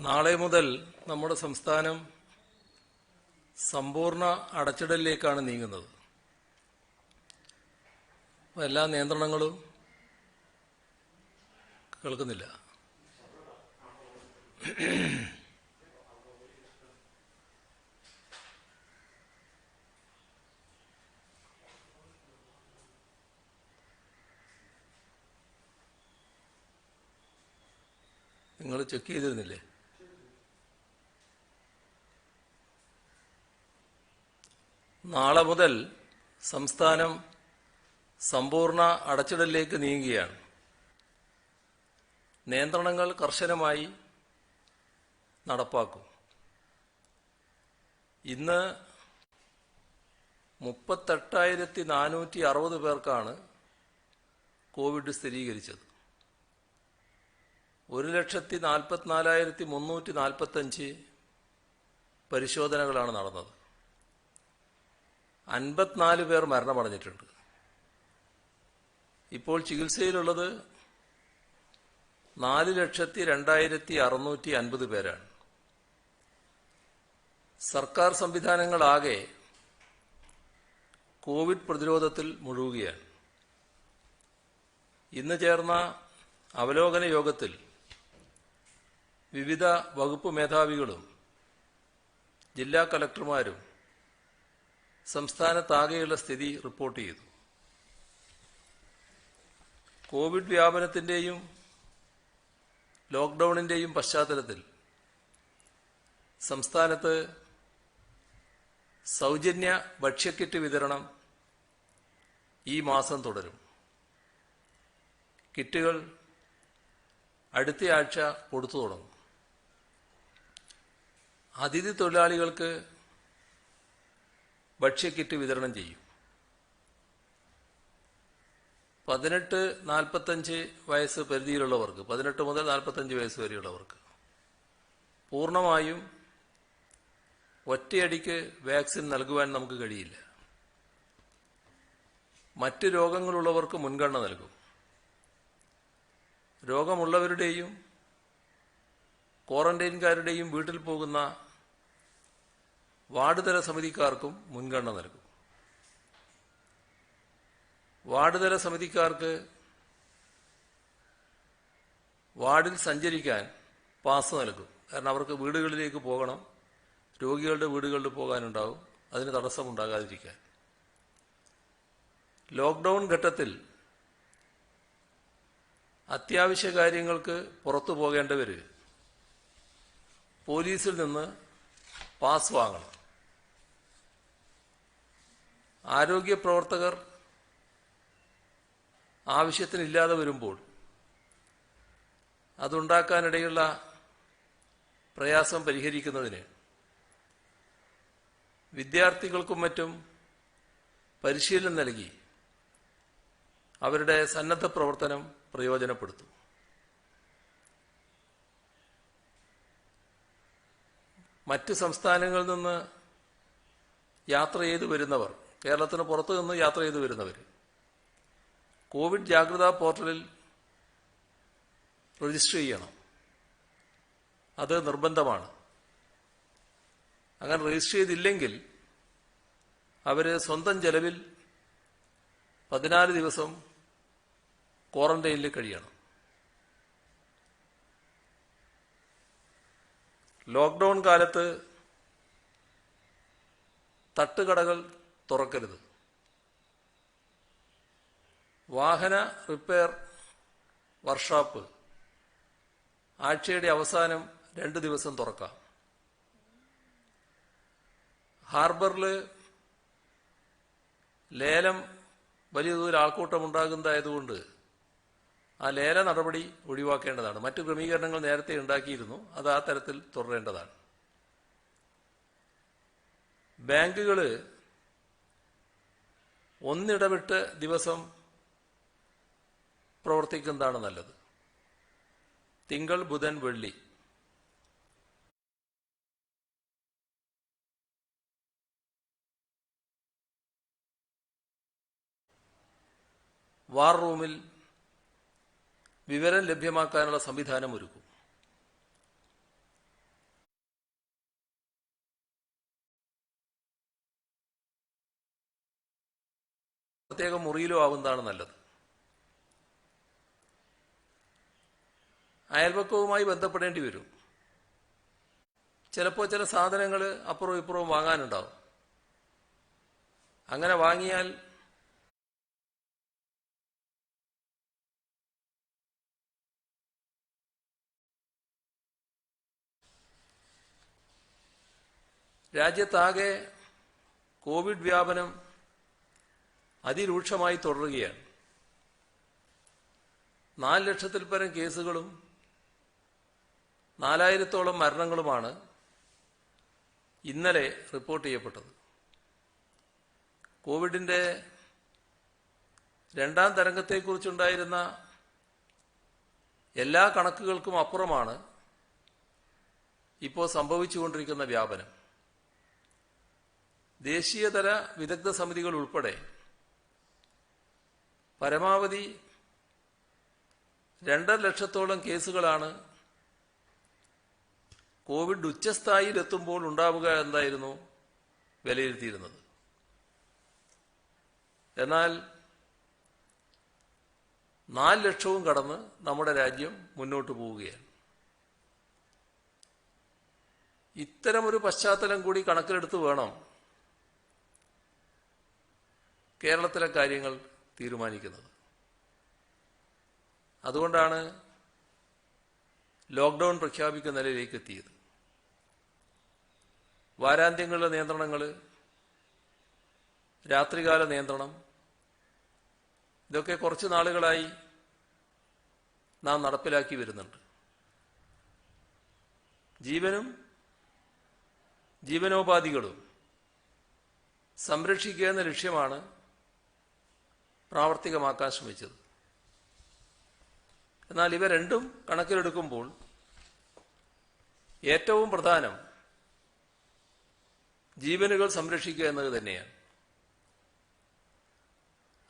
നാളെ മുതൽ നമ്മുടെ സംസ്ഥാനം സമ്പൂർണ്ണ അടച്ചിടലിലേക്കാണ് നീങ്ങുന്നത്. എല്ലാ നിയന്ത്രണങ്ങളും കേൾക്കുന്നില്ല. നിങ്ങൾ ചെക്ക് ചെയ്തിരുന്നില്ലേ? നാളെ മുതൽ സംസ്ഥാനം സമ്പൂർണ്ണ അടച്ചിടലിലേക്ക് നീങ്ങുകയാണ്. നിയന്ത്രണങ്ങൾ കർശനമായി നടപ്പാക്കും. ഇന്ന് 38,460 പേർക്കാണ് കോവിഡ് സ്ഥിരീകരിച്ചത്. 1,44,345 പരിശോധനകളാണ് നടന്നത്. 54 പേർ മരണമടഞ്ഞിട്ടുണ്ട്. ഇപ്പോൾ ചികിത്സയിലുള്ളത് 4,02,650 പേരാണ്. സർക്കാർ സംവിധാനങ്ങളാകെ കോവിഡ് പ്രതിരോധത്തിൽ മുഴുകുകയാണ്. ഇന്ന് ചേർന്ന അവലോകന യോഗത്തിൽ വിവിധ വകുപ്പ് മേധാവികളും ജില്ലാ കളക്ടർമാരും സംസ്ഥാനത്താകെയുള്ള സ്ഥിതി റിപ്പോർട്ട് ചെയ്തു. കോവിഡ് വ്യാപനത്തിന്റെയും ലോക്ക്ഡൌണിന്റെയും പശ്ചാത്തലത്തിൽ സംസ്ഥാനത്ത് സൗജന്യ ഭക്ഷ്യക്കിറ്റ് വിതരണം ഈ മാസം തുടരും. കിറ്റുകൾ അടുത്തയാഴ്ച കൊടുത്തു തുടങ്ങും. അതിഥി തൊഴിലാളികൾക്ക് ഭക്ഷ്യക്കിറ്റ് വിതരണം ചെയ്യും. 18-45 വയസ്സ് പരിധിയിലുള്ളവർക്ക്, 18 മുതൽ 45 വയസ്സ് വരെയുള്ളവർക്ക് പൂർണ്ണമായും ഒറ്റയടിക്ക് വാക്സിൻ നൽകുവാൻ നമുക്ക് കഴിയില്ല. മറ്റ് രോഗങ്ങളുള്ളവർക്ക് മുൻഗണന നൽകും. രോഗമുള്ളവരുടെയും ക്വാറന്റൈൻകാരുടെയും വീട്ടിൽ പോകുന്ന വാർഡ് തല സമിതിക്കാർക്കും മുൻഗണന നൽകും. വാർഡ് തല സമിതിക്കാർക്ക് വാർഡിൽ സഞ്ചരിക്കാൻ പാസ് നൽകും. കാരണം അവർക്ക് വീടുകളിലേക്ക് പോകണം, രോഗികളുടെ വീടുകളിൽ പോകാനുണ്ടാവും. അതിന് തടസ്സമുണ്ടാകാതിരിക്കാൻ ലോക്ക്ഡൌൺ ഘട്ടത്തിൽ അത്യാവശ്യ കാര്യങ്ങൾക്ക് പുറത്തു പോകേണ്ടവർ പോലീസിൽ നിന്ന് പാസ് വാങ്ങണം. ആരോഗ്യ പ്രവർത്തകർ ആവശ്യത്തിനില്ലാതെ വരുമ്പോൾ അതുണ്ടാക്കാനിടയുള്ള പ്രയാസം പരിഹരിക്കുന്നതിന് വിദ്യാർത്ഥികൾക്കും മറ്റും പരിശീലനം നൽകി അവരുടെ സന്നദ്ധ പ്രവർത്തനം പ്രയോജനപ്പെടുത്തും. മറ്റ് സംസ്ഥാനങ്ങളിൽ നിന്ന് യാത്ര ചെയ്തു വരുന്നവർ, കേരളത്തിന് പുറത്തു നിന്ന് യാത്ര ചെയ്തു വരുന്നവർ കോവിഡ് ജാഗ്രതാ പോർട്ടലിൽ രജിസ്റ്റർ ചെയ്യണം. അത് നിർബന്ധമാണ്. അങ്ങനെ രജിസ്റ്റർ ചെയ്തില്ലെങ്കിൽ അവർ സ്വന്തം ചെലവിൽ 14 ദിവസം ക്വാറന്റൈനിൽ കഴിയണം. ലോക്ക്ഡൌൺ കാലത്ത് തട്ടുകടകൾ തുറക്കരുത്. വാഹന റിപ്പയർ വർക്ക്ഷോപ്പ് ആഴ്ചയുടെ അവസാനം 2 ദിവസം തുറക്കാം. ഹാർബറിൽ ലേലം വലിയ തോതിൽ ആൾക്കൂട്ടമുണ്ടാകുന്നതായതുകൊണ്ട് ആ ലേല നടപടി ഒഴിവാക്കേണ്ടതാണ്. മറ്റു ക്രമീകരണങ്ങൾ നേരത്തെ ഉണ്ടാക്കിയിരുന്നു, അത് ആ തരത്തിൽ തുടരേണ്ടതാണ്. ബാങ്കുകൾ ഒന്നിടവിട്ട് ദിവസം പ്രവർത്തിക്കുന്നതാണ് നല്ലത്. തിങ്കൾ, ബുധൻ, വെള്ളി. വാർ റൂമിൽ വിവരം ലഭ്യമാക്കാനുള്ള സംവിധാനം ഒരുക്കും. പ്രത്യേക മുറിയിലോ ആവുന്നതാണ് നല്ലത്. അയൽപക്കവുമായി ബന്ധപ്പെടേണ്ടി വരും. ചിലപ്പോൾ ചില സാധനങ്ങൾ അപ്പുറവും ഇപ്പുറവും വാങ്ങാനുണ്ടാവും. അങ്ങനെ വാങ്ങിയാൽ രാജ്യത്താകെ കോവിഡ് വ്യാപനം അതിരൂക്ഷമായി തുടരുകയാണ്. 4 ലക്ഷത്തിൽ പരം കേസുകളും 4000-ഓളം മരണങ്ങളുമാണ് ഇന്നലെ റിപ്പോർട്ട് ചെയ്യപ്പെട്ടത്. കോവിഡിന്റെ 2ാം തരംഗത്തെക്കുറിച്ചുണ്ടായിരുന്ന എല്ലാ കണക്കുകൾക്കും അപ്പുറമാണ് ഇപ്പോൾ സംഭവിച്ചുകൊണ്ടിരിക്കുന്ന വ്യാപനം. ദേശീയതല വിദഗ്ധ സമിതികൾ ഉൾപ്പെടെ പരമാവധി 2.5 ലക്ഷത്തോളം കേസുകളാണ് കോവിഡ് ഉച്ചസ്ഥായിയിലെത്തുമ്പോൾ ഉണ്ടാവുക എന്നായിരുന്നു വിലയിരുത്തിയിരുന്നത്. എന്നാൽ 4 ലക്ഷവും കടന്ന് നമ്മുടെ രാജ്യം മുന്നോട്ട് പോവുകയാണ്. ഇത്തരമൊരു പശ്ചാത്തലം കൂടി കണക്കിലെടുത്ത് വേണം കേരളത്തിലെ കാര്യങ്ങൾ തീരുമാനിക്കുന്നത്. അതുകൊണ്ടാണ് ലോക്ക്ഡൌൺ പ്രഖ്യാപിക്കുന്ന നിലയിലേക്ക് എത്തിയത്. വാരാന്ത്യങ്ങളിലെ നിയന്ത്രണങ്ങൾ, രാത്രികാല നിയന്ത്രണം, ഇതൊക്കെ കുറച്ച് നാളുകളായി നാം നടപ്പിലാക്കി വരുന്നുണ്ട്. ജീവനും ജീവനോപാധികളും സംരക്ഷിക്കുക എന്ന ലക്ഷ്യമാണ് പ്രാവർത്തികമാക്കാൻ ശ്രമിച്ചത്. എന്നാൽ ഇവ രണ്ടും കണക്കിലെടുക്കുമ്പോൾ ഏറ്റവും പ്രധാനം ജീവനുകൾ സംരക്ഷിക്കുക എന്നത് തന്നെയാണ്.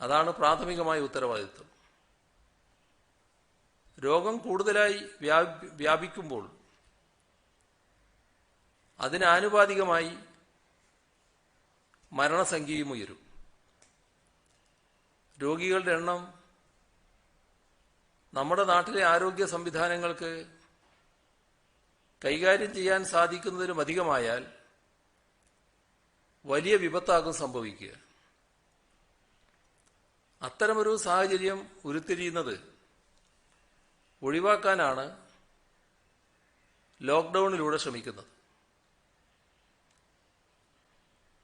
അതാണ് പ്രാഥമികമായ ഉത്തരവാദിത്വം. രോഗം കൂടുതലായി വ്യാപിക്കുമ്പോൾ അതിനാനുപാതികമായി മരണസംഖ്യയും ഉയരും. രോഗികളുടെ എണ്ണം നമ്മുടെ നാട്ടിലെ ആരോഗ്യ സംവിധാനങ്ങൾക്ക് കൈകാര്യം ചെയ്യാൻ സാധിക്കുന്നതിലും അധികമായാൽ വലിയ വിപത്താകും സംഭവിക്കുക. അത്തരമൊരു സാഹചര്യം ഉരുത്തിരിയുന്നത് ഒഴിവാക്കാനാണ് ലോക്ക്ഡൌണിലൂടെ ശ്രമിക്കുന്നത്.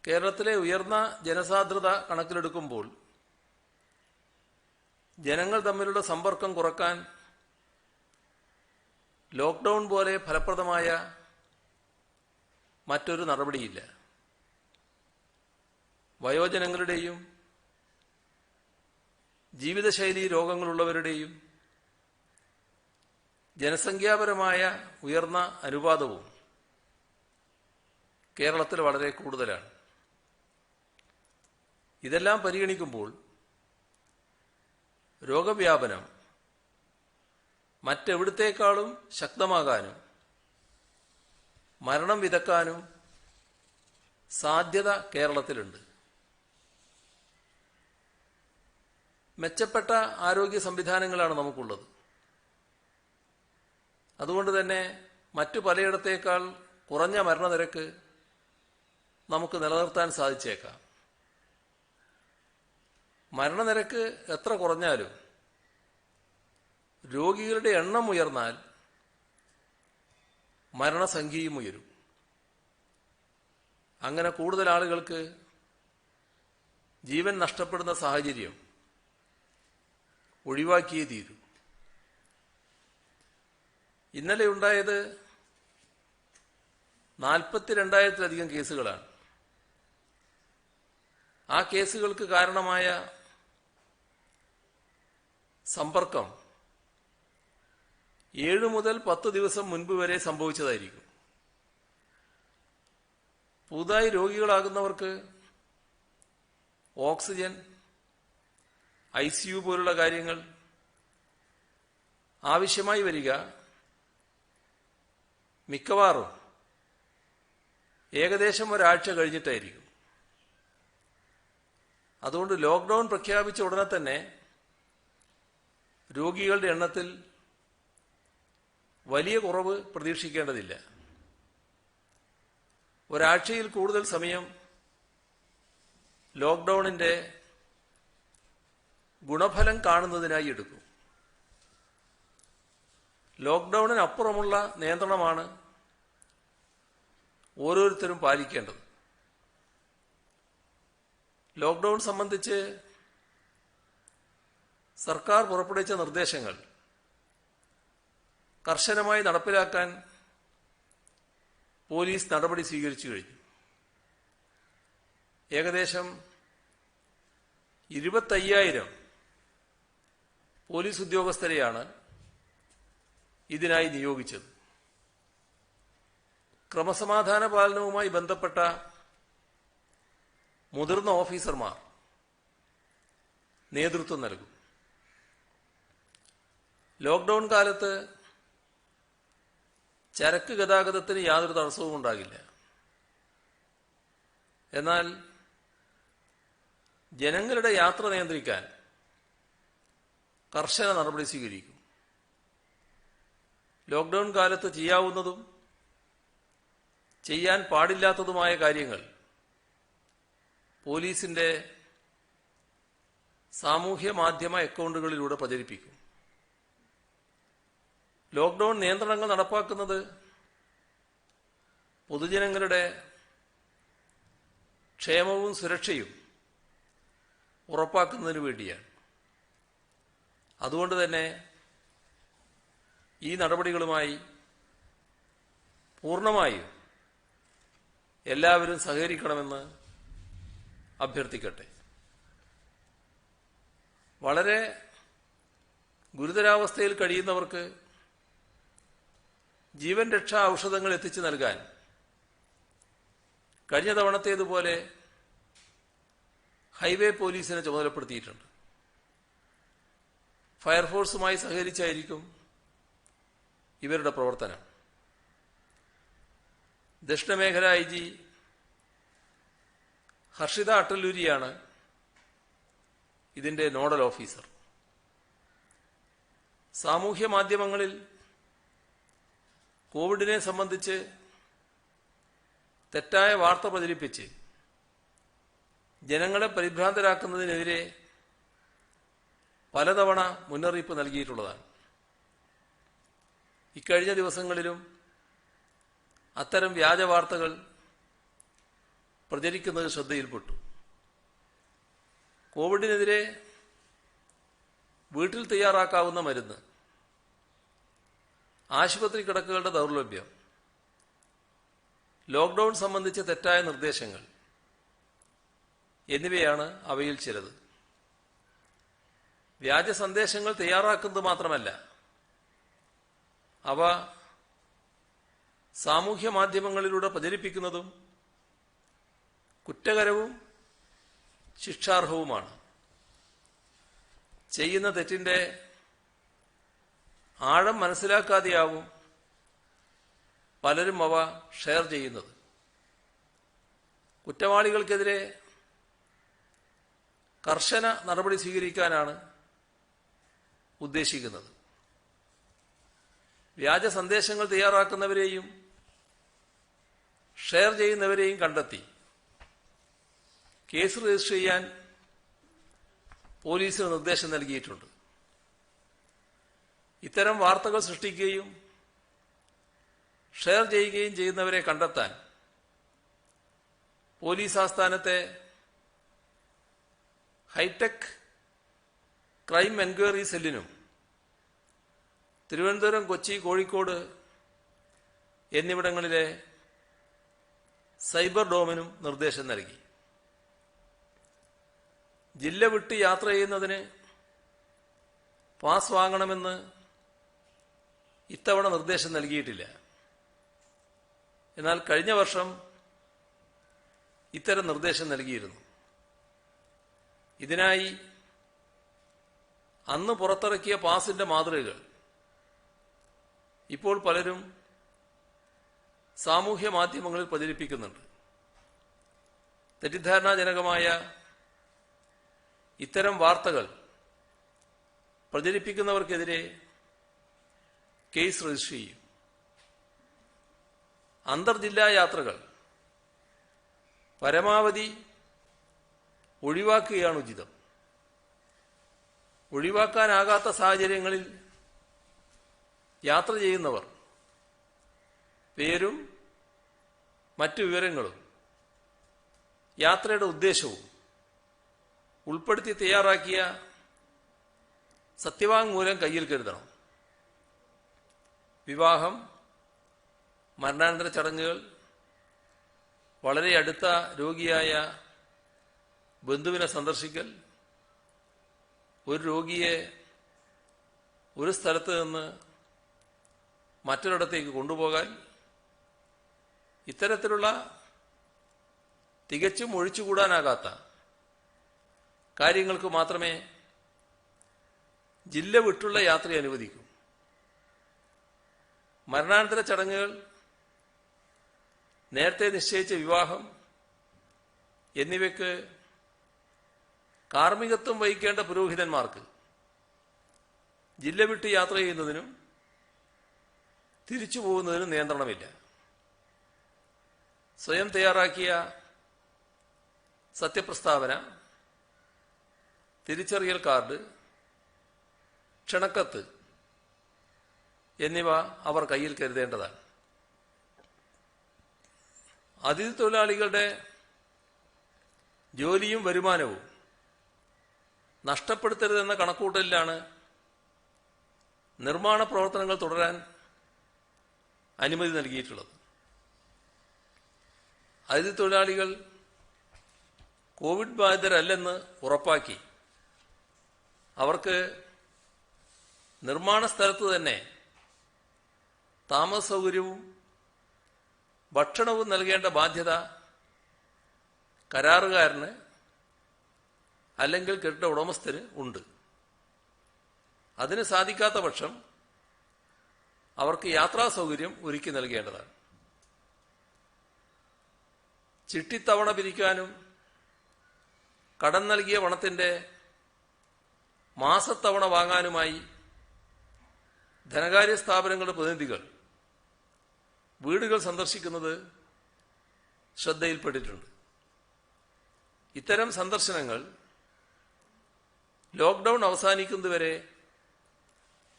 കേരളത്തിലെ ഉയർന്ന ജനസാന്ദ്രത കണക്കിലെടുക്കുമ്പോൾ ജനങ്ങൾ തമ്മിലുള്ള സമ്പർക്കം കുറക്കാൻ ലോക്ക്ഡൌൺ പോലെ ഫലപ്രദമായ മറ്റൊരു നടപടിയില്ല. വയോജനങ്ങളുടെയും ജീവിതശൈലി രോഗങ്ങളുള്ളവരുടെയും ജനസംഖ്യാപരമായ ഉയർന്ന അനുപാതവും കേരളത്തിൽ വളരെ കൂടുതലാണ്. ഇതെല്ലാം പരിഗണിക്കുമ്പോൾ രോഗവ്യാപനം മറ്റെവിടത്തേക്കാളും ശക്തമാകാനും മരണം വിതക്കാനും സാധ്യത കേരളത്തിലുണ്ട്. മെച്ചപ്പെട്ട ആരോഗ്യ സംവിധാനങ്ങളാണ് നമുക്കുള്ളത്. അതുകൊണ്ട് തന്നെ മറ്റു പലയിടത്തേക്കാൾ കുറഞ്ഞ മരണനിരക്ക് നമുക്ക് നിലനിർത്താൻ സാധിച്ചേക്കാം. മരണനിരക്ക് എത്ര കുറഞ്ഞാലും രോഗികളുടെ എണ്ണം ഉയർന്നാൽ മരണസംഖ്യയും ഉയരും. അങ്ങനെ കൂടുതൽ ആളുകൾക്ക് ജീവൻ നഷ്ടപ്പെടുന്ന സാഹചര്യം ഒഴിവാക്കിയേ തീരൂ. ഇന്നലെ ഉണ്ടായത് 42,000-ലധികം കേസുകളാണ്. ആ കേസുകൾക്ക് കാരണമായ സമ്പർക്കം 7 മുതൽ 10 ദിവസം മുൻപ് വരെ സംഭവിച്ചതായിരിക്കും. പുതുതായി രോഗികളാകുന്നവർക്ക് ഓക്സിജൻ, ICU പോലുള്ള കാര്യങ്ങൾ ആവശ്യമായി വരിക മിക്കവാറും ഏകദേശം ഒരാഴ്ച കഴിഞ്ഞിട്ടായിരിക്കും. അതുകൊണ്ട് ലോക്ക്ഡൗൺ പ്രഖ്യാപിച്ച ഉടനെ തന്നെ രോഗികളുടെ എണ്ണത്തിൽ വലിയ കുറവ് പ്രതീക്ഷിക്കേണ്ടതില്ല. ഒരാഴ്ചയിൽ കൂടുതൽ സമയം ലോക്ക്ഡൗണിന്റെ ഗുണഫലം കാണുന്നതിനായി എടുക്കും. ലോക്ക്ഡൗണിനപ്പുറമുള്ള നിയന്ത്രണമാണ് ഓരോരുത്തരും പാലിക്കേണ്ടത്. ലോക്ക്ഡൗൺ സംബന്ധിച്ച് സർക്കാർ പുറപ്പെടുവിച്ച നിർദ്ദേശങ്ങൾ കർശനമായി നടപ്പിലാക്കാൻ പോലീസ് നടപടി സ്വീകരിച്ചു കഴിഞ്ഞു. ഏകദേശം 25,000 പോലീസ് ഉദ്യോഗസ്ഥരെയാണ് ഇതിനായി നിയോഗിച്ചത്. ക്രമസമാധാന പാലനവുമായി ബന്ധപ്പെട്ട മുതിർന്ന ഓഫീസർമാർ നേതൃത്വം നൽകും. ലോക്ക്ഡൗൺ കാലത്ത് ചരക്ക് ഗതാഗതത്തിന് യാതൊരു തടസ്സവും ഉണ്ടാകില്ല. എന്നാൽ ജനങ്ങളുടെ യാത്ര നിയന്ത്രിക്കാൻ കർശന നടപടി സ്വീകരിക്കും. ലോക്ക്ഡൗൺ കാലത്ത് ചെയ്യാവുന്നതും ചെയ്യാൻ പാടില്ലാത്തതുമായ കാര്യങ്ങൾ പോലീസിന്റെ സാമൂഹ്യ മാധ്യമ അക്കൗണ്ടുകളിലൂടെ പ്രചരിപ്പിക്കും. ലോക്ക്ഡൗൺ നിയന്ത്രണങ്ങൾ നടപ്പാക്കുന്നത് പൊതുജനങ്ങളുടെ ക്ഷേമവും സുരക്ഷയും ഉറപ്പാക്കുന്നതിന് വേണ്ടിയാണ്. അതുകൊണ്ട് തന്നെ ഈ നടപടികളുമായി പൂർണ്ണമായും എല്ലാവരും സഹകരിക്കണമെന്ന് അഭ്യർത്ഥിക്കട്ടെ. വളരെ ഗുരുതരാവസ്ഥയിൽ കഴിയുന്നവർക്ക് ജീവൻ രക്ഷാ ഔഷധങ്ങൾ എത്തിച്ചു നൽകാൻ കഴിഞ്ഞ തവണത്തേതുപോലെ ഹൈവേ പോലീസിനെ ചുമതലപ്പെടുത്തിയിട്ടുണ്ട്. ഫയർഫോഴ്സുമായി സഹകരിച്ചായിരിക്കും ഇവരുടെ പ്രവർത്തനം. ദക്ഷിണമേഖല IG ഹർഷിത അട്ടല്ലൂരിയാണ് ഇതിന്റെ നോഡൽ ഓഫീസർ. സാമൂഹ്യ മാധ്യമങ്ങളിൽ കോവിഡിനെ സംബന്ധിച്ച് തെറ്റായ വാർത്ത പ്രചരിപ്പിച്ച് ജനങ്ങളെ പരിഭ്രാന്തരാക്കുന്നതിനെതിരെ പലതവണ മുന്നറിയിപ്പ് നൽകിയിട്ടുള്ളതാണ്. ഇക്കഴിഞ്ഞ ദിവസങ്ങളിലും അത്തരം വ്യാജ വാർത്തകൾ പ്രചരിക്കുന്നത് ശ്രദ്ധയിൽപ്പെട്ടു. കോവിഡിനെതിരെ വീട്ടിൽ തയ്യാറാക്കാവുന്ന മരുന്ന്, ആശുപത്രി കിടക്കകളുടെ ദൗർലഭ്യം, ലോക്ക്ഡൗൺ സംബന്ധിച്ച തെറ്റായ നിർദ്ദേശങ്ങൾ എന്നിവയാണ് അവയിൽ ചിലത്. വ്യാജ സന്ദേശങ്ങൾ തയ്യാറാക്കുന്നത് മാത്രമല്ല, അവ സാമൂഹ്യ മാധ്യമങ്ങളിലൂടെ പ്രചരിപ്പിക്കുന്നതും കുറ്റകരവും ശിക്ഷാർഹവുമാണ്. ചെയ്യുന്ന തെറ്റിന്റെ ആഴം മനസ്സിലാക്കാതെയാവും പലരും അവ ഷെയർ ചെയ്യുന്നത്. കുറ്റവാളികൾക്കെതിരെ കർശന നടപടി സ്വീകരിക്കാനാണ് ഉദ്ദേശിക്കുന്നത്. വ്യാജ സന്ദേശങ്ങൾ തയ്യാറാക്കുന്നവരെയും ഷെയർ ചെയ്യുന്നവരെയും കണ്ടെത്തി കേസ് രജിസ്റ്റർ ചെയ്യാൻ പോലീസിന് നിർദ്ദേശം നൽകിയിട്ടുണ്ട്. ഇത്തരം വാർത്തകൾ സൃഷ്ടിക്കുകയും ഷെയർ ചെയ്യുകയും ചെയ്യുന്നവരെ കണ്ടെത്താൻ പോലീസ് ആസ്ഥാനത്തെ ഹൈടെക് ക്രൈം എൻക്വയറി സെല്ലിനും തിരുവനന്തപുരം, കൊച്ചി, കോഴിക്കോട് എന്നിവിടങ്ങളിലെ സൈബർ ഡോമിനും നിർദ്ദേശം നൽകി. ജില്ല വിട്ട് യാത്ര ചെയ്യുന്നതിന് പാസ് വാങ്ങണമെന്ന് ഇത്തവണ നിർദ്ദേശം നൽകിയിട്ടില്ല. എന്നാൽ കഴിഞ്ഞ വർഷം ഇത്തരം നിർദ്ദേശം നൽകിയിരുന്നു. ഇതിനായി അന്ന് പുറത്തിറക്കിയ പാസിന്റെ മാതൃകകൾ ഇപ്പോൾ പലരും സാമൂഹ്യ മാധ്യമങ്ങളിൽ പ്രചരിപ്പിക്കുന്നുണ്ട്. തെറ്റിദ്ധാരണാജനകമായ ഇത്തരം വാർത്തകൾ പ്രചരിപ്പിക്കുന്നവർക്കെതിരെ കേസ് രജിസ്റ്റർ ചെയ്യും. അന്തർജില്ലാ യാത്രകൾ പരമാവധി ഒഴിവാക്കുകയാണ് ഉചിതം. ഒഴിവാക്കാനാകാത്ത സാഹചര്യങ്ങളിൽ യാത്ര ചെയ്യുന്നവർ പേരും മറ്റു വിവരങ്ങളും യാത്രയുടെ ഉദ്ദേശവും ഉൾപ്പെടുത്തി തയ്യാറാക്കിയ സത്യവാങ്മൂലം കയ്യിൽ കരുതണം. വിവാഹം, മരണാനന്തര ചടങ്ങുകൾ, വളരെ അടുത്ത രോഗിയായ ബന്ധുവിനെ സന്ദർശിക്കൽ, ഒരു രോഗിയെ ഒരു സ്ഥലത്ത് നിന്ന് മറ്റൊരിടത്തേക്ക് കൊണ്ടുപോകാൻ, ഇത്തരത്തിലുള്ള തികച്ചും ഒഴിച്ചുകൂടാനാകാത്ത കാര്യങ്ങൾക്ക് മാത്രമേ ജില്ല വിട്ടുള്ള യാത്ര അനുവദിക്കൂ. മരണാനന്തര ചടങ്ങുകൾ, നേരത്തെ നിശ്ചയിച്ച വിവാഹം എന്നിവയ്ക്ക് കാർമ്മികത്വം വഹിക്കേണ്ട പുരോഹിതന്മാർക്ക് ജില്ല വിട്ട് യാത്ര ചെയ്യുന്നതിനും തിരിച്ചു പോകുന്നതിനും നിയന്ത്രണമില്ല. സ്വയം തയ്യാറാക്കിയ സത്യപ്രസ്താവന, തിരിച്ചറിയൽ കാർഡ്, ക്ഷണക്കത്ത് എന്നിവ അവർ കയ്യിൽ കരുതേണ്ടതാണ്. അതിഥി തൊഴിലാളികളുടെ ജോലിയും വരുമാനവും നഷ്ടപ്പെടുത്തരുതെന്ന കണക്കുകൂട്ടലിലാണ് നിർമ്മാണ പ്രവർത്തനങ്ങൾ തുടരാൻ അനുമതി നൽകിയിട്ടുള്ളത്. അതിഥി തൊഴിലാളികൾ കോവിഡ് ബാധിതരല്ലെന്ന് ഉറപ്പാക്കി അവർക്ക് നിർമ്മാണ സ്ഥലത്ത് തന്നെ താമസ സൗകര്യവും ഭക്ഷണവും നൽകേണ്ട ബാധ്യത കരാറുകാരന് അല്ലെങ്കിൽ കെട്ടിട ഉടമസ്ഥന് ഉണ്ട്. അതിന് സാധിക്കാത്ത പക്ഷം അവർക്ക് യാത്രാ സൗകര്യം ഒരുക്കി നൽകേണ്ടതാണ്. ചിട്ടിത്തവണ പിരിക്കാനും കടം നൽകിയ പണത്തിന്റെ മാസത്തവണ വാങ്ങാനുമായി ധനകാര്യ സ്ഥാപനങ്ങളുടെ പ്രതിനിധികൾ വീടുകൾ സന്ദർശിക്കുന്നത് ശ്രദ്ധയിൽപ്പെട്ടിട്ടുണ്ട്. ഇത്തരം സന്ദർശനങ്ങൾ ലോക്ക്ഡൌൺ അവസാനിക്കുന്നതുവരെ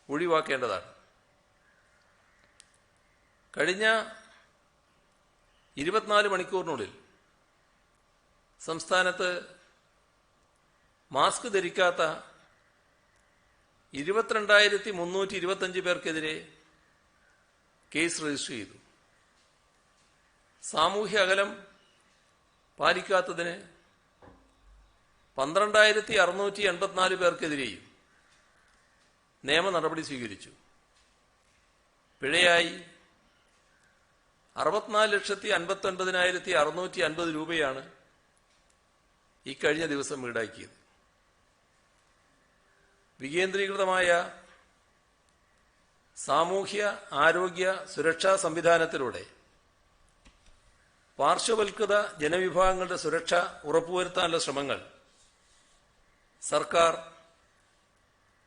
ഒഴിവാക്കേണ്ടതാണ്. കഴിഞ്ഞ 24 മണിക്കൂറിനുള്ളിൽ സംസ്ഥാനത്ത് മാസ്ക് ധരിക്കാത്ത 22,325 പേർക്കെതിരെ കേസ് രജിസ്റ്റർ ചെയ്തു. സാമൂഹ്യ അകലം പാലിക്കാത്തതിന് 12,684 പേർക്കെതിരെയും നിയമ നടപടി സ്വീകരിച്ചു. പിഴയായി 64,59,650 രൂപയാണ് ഇക്കഴിഞ്ഞ ദിവസം ഈടാക്കിയത്. വികേന്ദ്രീകൃതമായ സാമൂഹ്യ ആരോഗ്യ സുരക്ഷാ സംവിധാനത്തിലൂടെ പാർശ്വവൽകൃത ജനവിഭാഗങ്ങളുടെ സുരക്ഷ ഉറപ്പുവരുത്താനുള്ള ശ്രമങ്ങൾ സർക്കാർ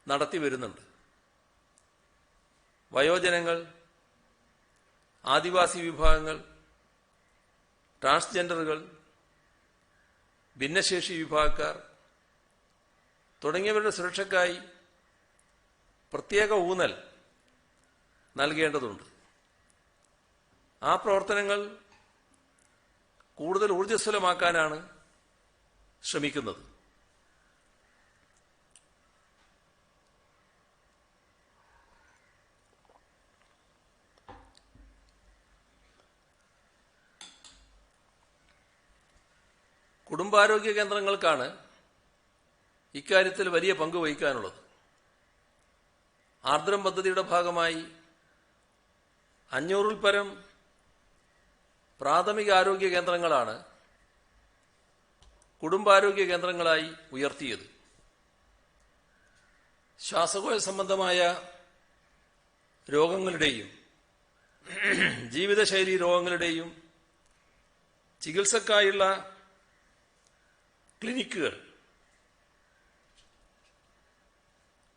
നടത്തിവരുന്നുണ്ട്. വയോജനങ്ങൾ, ആദിവാസി വിഭാഗങ്ങൾ, ട്രാൻസ്ജെൻഡറുകൾ, ഭിന്നശേഷി വിഭാഗക്കാർ തുടങ്ങിയവരുടെ സുരക്ഷയ്ക്കായി പ്രത്യേക ഊന്നൽ നൽകേണ്ടതുണ്ട്. ആ പ്രവർത്തനങ്ങൾ കൂടുതൽ ഊർജ്ജസ്വലമാക്കാനാണ് ശ്രമിക്കുന്നത്. കുടുംബാരോഗ്യ കേന്ദ്രങ്ങൾക്കാണ് ഇക്കാര്യത്തിൽ വലിയ പങ്ക് വഹിക്കാനുള്ളത്. ആർദ്രം പദ്ധതിയുടെ ഭാഗമായി 500-ൽ പരം പ്രാഥമിക ആരോഗ്യ കേന്ദ്രങ്ങളാണ് കുടുംബാരോഗ്യ കേന്ദ്രങ്ങളായി ഉയർത്തിയത്. ശ്വാസകോശ സംബന്ധമായ രോഗങ്ങളുടെയും ജീവിതശൈലി രോഗങ്ങളുടെയും ചികിത്സക്കായുള്ള ക്ലിനിക്കുകൾ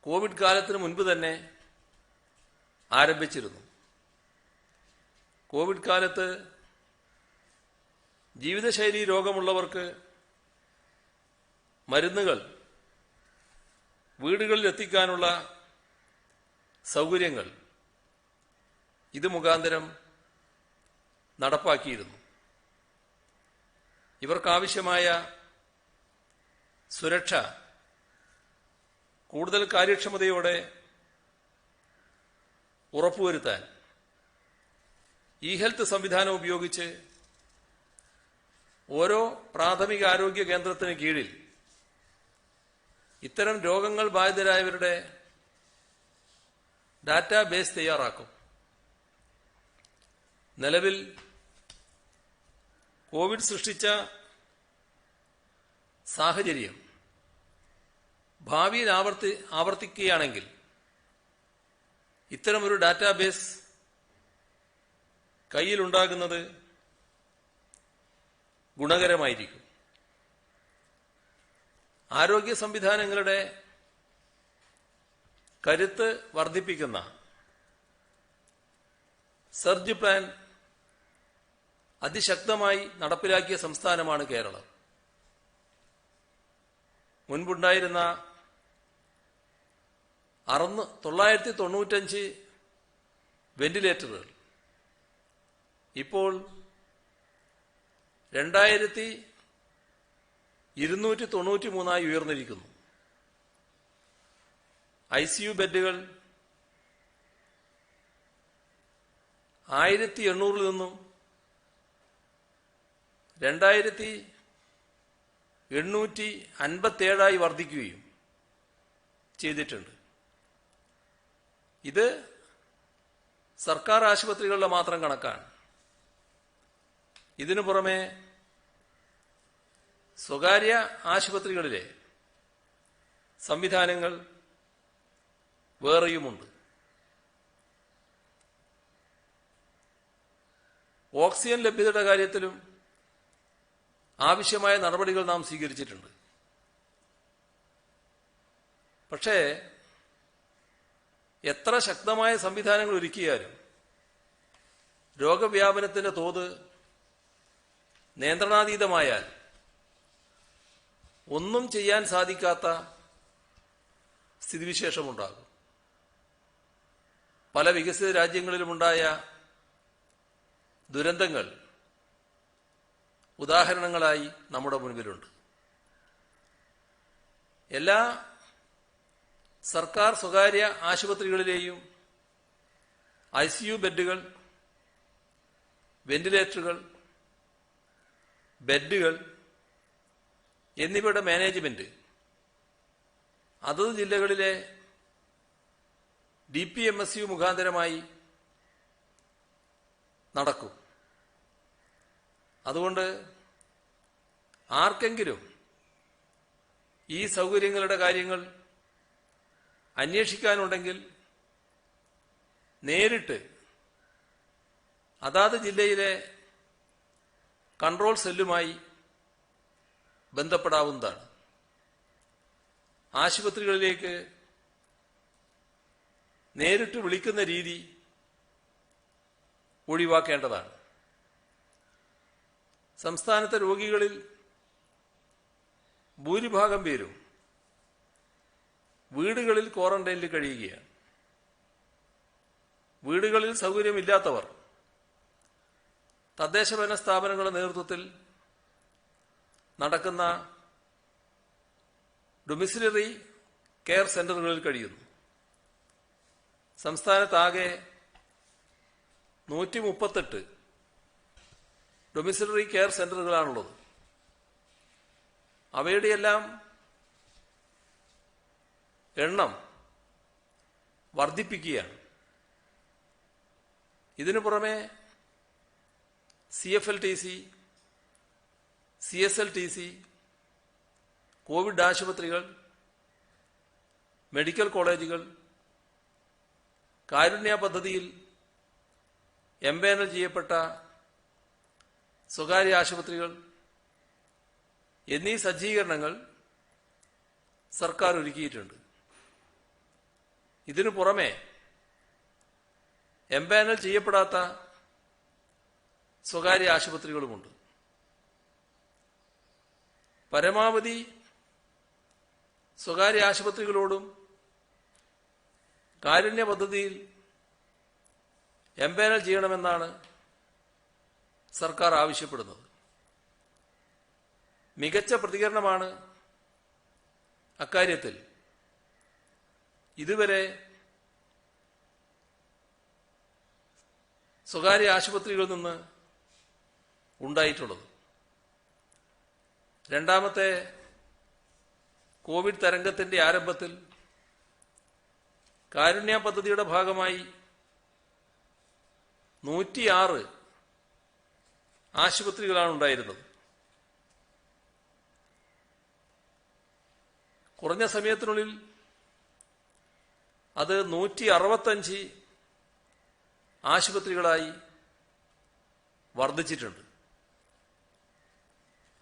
കോവിഡ് കാലത്തിന് മുൻപ് തന്നെ ആരംഭിച്ചിരുന്നു. കോവിഡ് കാലത്ത് ജീവിതശൈലി രോഗമുള്ളവർക്ക് മരുന്നുകൾ വീടുകളിൽ എത്തിക്കാനുള്ള സൗകര്യങ്ങൾ ഇത് മുഖാന്തരം നടപ്പാക്കിയിരുന്നു. ഇവർക്കാവശ്യമായ സുരക്ഷ കൂടുതൽ കാര്യക്ഷമതയോടെ ഉറപ്പുവരുത്താൻ ഇ-ഹെൽത്ത് സംവിധാനം ഉപയോഗിച്ച് ഓരോ പ്രാഥമിക ആരോഗ്യ കേന്ദ്രത്തിന് കീഴിൽ ഇത്തരം രോഗങ്ങൾ ബാധിതരായവരുടെ ഡാറ്റാബേസ് തയ്യാറാക്കും. നിലവിൽ കോവിഡ് സൃഷ്ടിച്ച സാഹചര്യം ഭാവിയിൽ ആവർത്തിക്കുകയാണെങ്കിൽ ഇത്തരമൊരു ഡാറ്റാബേസ് കയ്യിലുണ്ടാകുന്നത് ഗുണകരമായിരിക്കും. ആരോഗ്യ സംവിധാനങ്ങളുടെ കരുത്ത് വർദ്ധിപ്പിക്കുന്ന സർജ് പ്ലാൻ അതിശക്തമായി നടപ്പിലാക്കിയ സംസ്ഥാനമാണ് കേരളം. മുൻപുണ്ടായിരുന്ന 995 വെന്റിലേറ്ററുകൾ ഇപ്പോൾ 2293 ഉയർന്നിരിക്കുന്നു. ICU ബെഡുകൾ 1800 നിന്നും 2857 വർദ്ധിക്കുകയും ചെയ്തിട്ടുണ്ട്. ഇത് സർക്കാർ ആശുപത്രികളുടെ മാത്രം കണക്കാണ്. ഇതിനു പുറമെ സ്വകാര്യ ആശുപത്രികളിലെ സംവിധാനങ്ങൾ വേറെയുമുണ്ട്. ഓക്സിജൻ ലഭ്യതയുടെ കാര്യത്തിലും ആവശ്യമായ നടപടികൾ നാം സ്വീകരിച്ചിട്ടുണ്ട്. പക്ഷേ എത്ര ശക്തമായ സംവിധാനങ്ങൾ ഒരുക്കിയാലും രോഗവ്യാപനത്തിന്റെ തോത് നിയന്ത്രണാതീതമായാൽ ഒന്നും ചെയ്യാൻ സാധിക്കാത്ത സ്ഥിതിവിശേഷമുണ്ടാകും. പല വികസിത രാജ്യങ്ങളിലുമുണ്ടായ ദുരന്തങ്ങൾ ഉദാഹരണങ്ങളായി നമ്മുടെ മുൻപിലുണ്ട്. എല്ലാ സർക്കാർ സ്വകാര്യ ആശുപത്രികളിലെയും ICU ബെഡുകൾ, വെന്റിലേറ്ററുകൾ, ബെഡുകൾ എന്നിവയുടെ മാനേജ്മെന്റ് അതത് ജില്ലകളിലെ DPMSU മുഖാന്തരമായി നടക്കും. അതുകൊണ്ട് ആർക്കെങ്കിലും ഈ സൗകര്യങ്ങളുടെ കാര്യങ്ങൾ അന്വേഷിക്കാനുണ്ടെങ്കിൽ നേരിട്ട് അതാത് ജില്ലയിലെ കൺട്രോൾ സെല്ലുമായി ബന്ധപ്പെടാവുന്നതാണ്. ആശുപത്രികളിലേക്ക് നേരിട്ട് വിളിക്കുന്ന രീതി ഒഴിവാക്കേണ്ടതാണ്. സംസ്ഥാനത്തെ രോഗികളിൽ ഭൂരിഭാഗം പേരും വീടുകളിൽ ക്വാറന്റൈനിൽ കഴിയുകയാണ്. വീടുകളിൽ സൗകര്യമില്ലാത്തവർ തദ്ദേശഭരണ സ്ഥാപനങ്ങളുടെ നേതൃത്വത്തിൽ നടക്കുന്ന ഡൊമിസിലറി കെയർ സെന്ററുകളിൽ കഴിയുന്നു. സംസ്ഥാനത്താകെ 138 ഡൊമിസിലറി കെയർ സെന്ററുകളാണുള്ളത്. അവയുടെയെല്ലാം എണ്ണം വർദ്ധിപ്പിക്കുകയാണ്. ഇതിനു പുറമെ CFLTC, CSLTC, കോവിഡ് ആശുപത്രികൾ, മെഡിക്കൽ കോളേജുകൾ, കാരുണ്യ പദ്ധതിയിൽ എംപാനൽ ചെയ്യപ്പെട്ട സ്വകാര്യ ആശുപത്രികൾ എന്നീ സജ്ജീകരണങ്ങൾ സർക്കാർ ഒരുക്കിയിട്ടുണ്ട്. ഇതിനു പുറമെ എംപാനൽ ചെയ്യപ്പെടാത്ത സ്വകാര്യ ആശുപത്രികളുമുണ്ട്. പരമാവധി സ്വകാര്യ ആശുപത്രികളോടും കാരുണ്യ പദ്ധതിയിൽ എംപാനൽ ചെയ്യണമെന്നാണ് സർക്കാർ ആവശ്യപ്പെടുന്നത്. മികച്ച പ്രതികരണമാണ് അക്കാര്യത്തിൽ ഇതുവരെ സ്വകാര്യ ആശുപത്രികളിൽ നിന്ന് ഉണ്ടായിട്ടുള്ളത്. രണ്ടാമത്തെ കോവിഡ് തരംഗത്തിന്റെ ആരംഭത്തിൽ കാരുണ്യ പദ്ധതിയുടെ ഭാഗമായി 106 ആശുപത്രികളാണ് ഉണ്ടായിരുന്നത്. കുറഞ്ഞ സമയത്തിനുള്ളിൽ അത് 165 ആശുപത്രികളായി വർദ്ധിച്ചിട്ടുണ്ട്.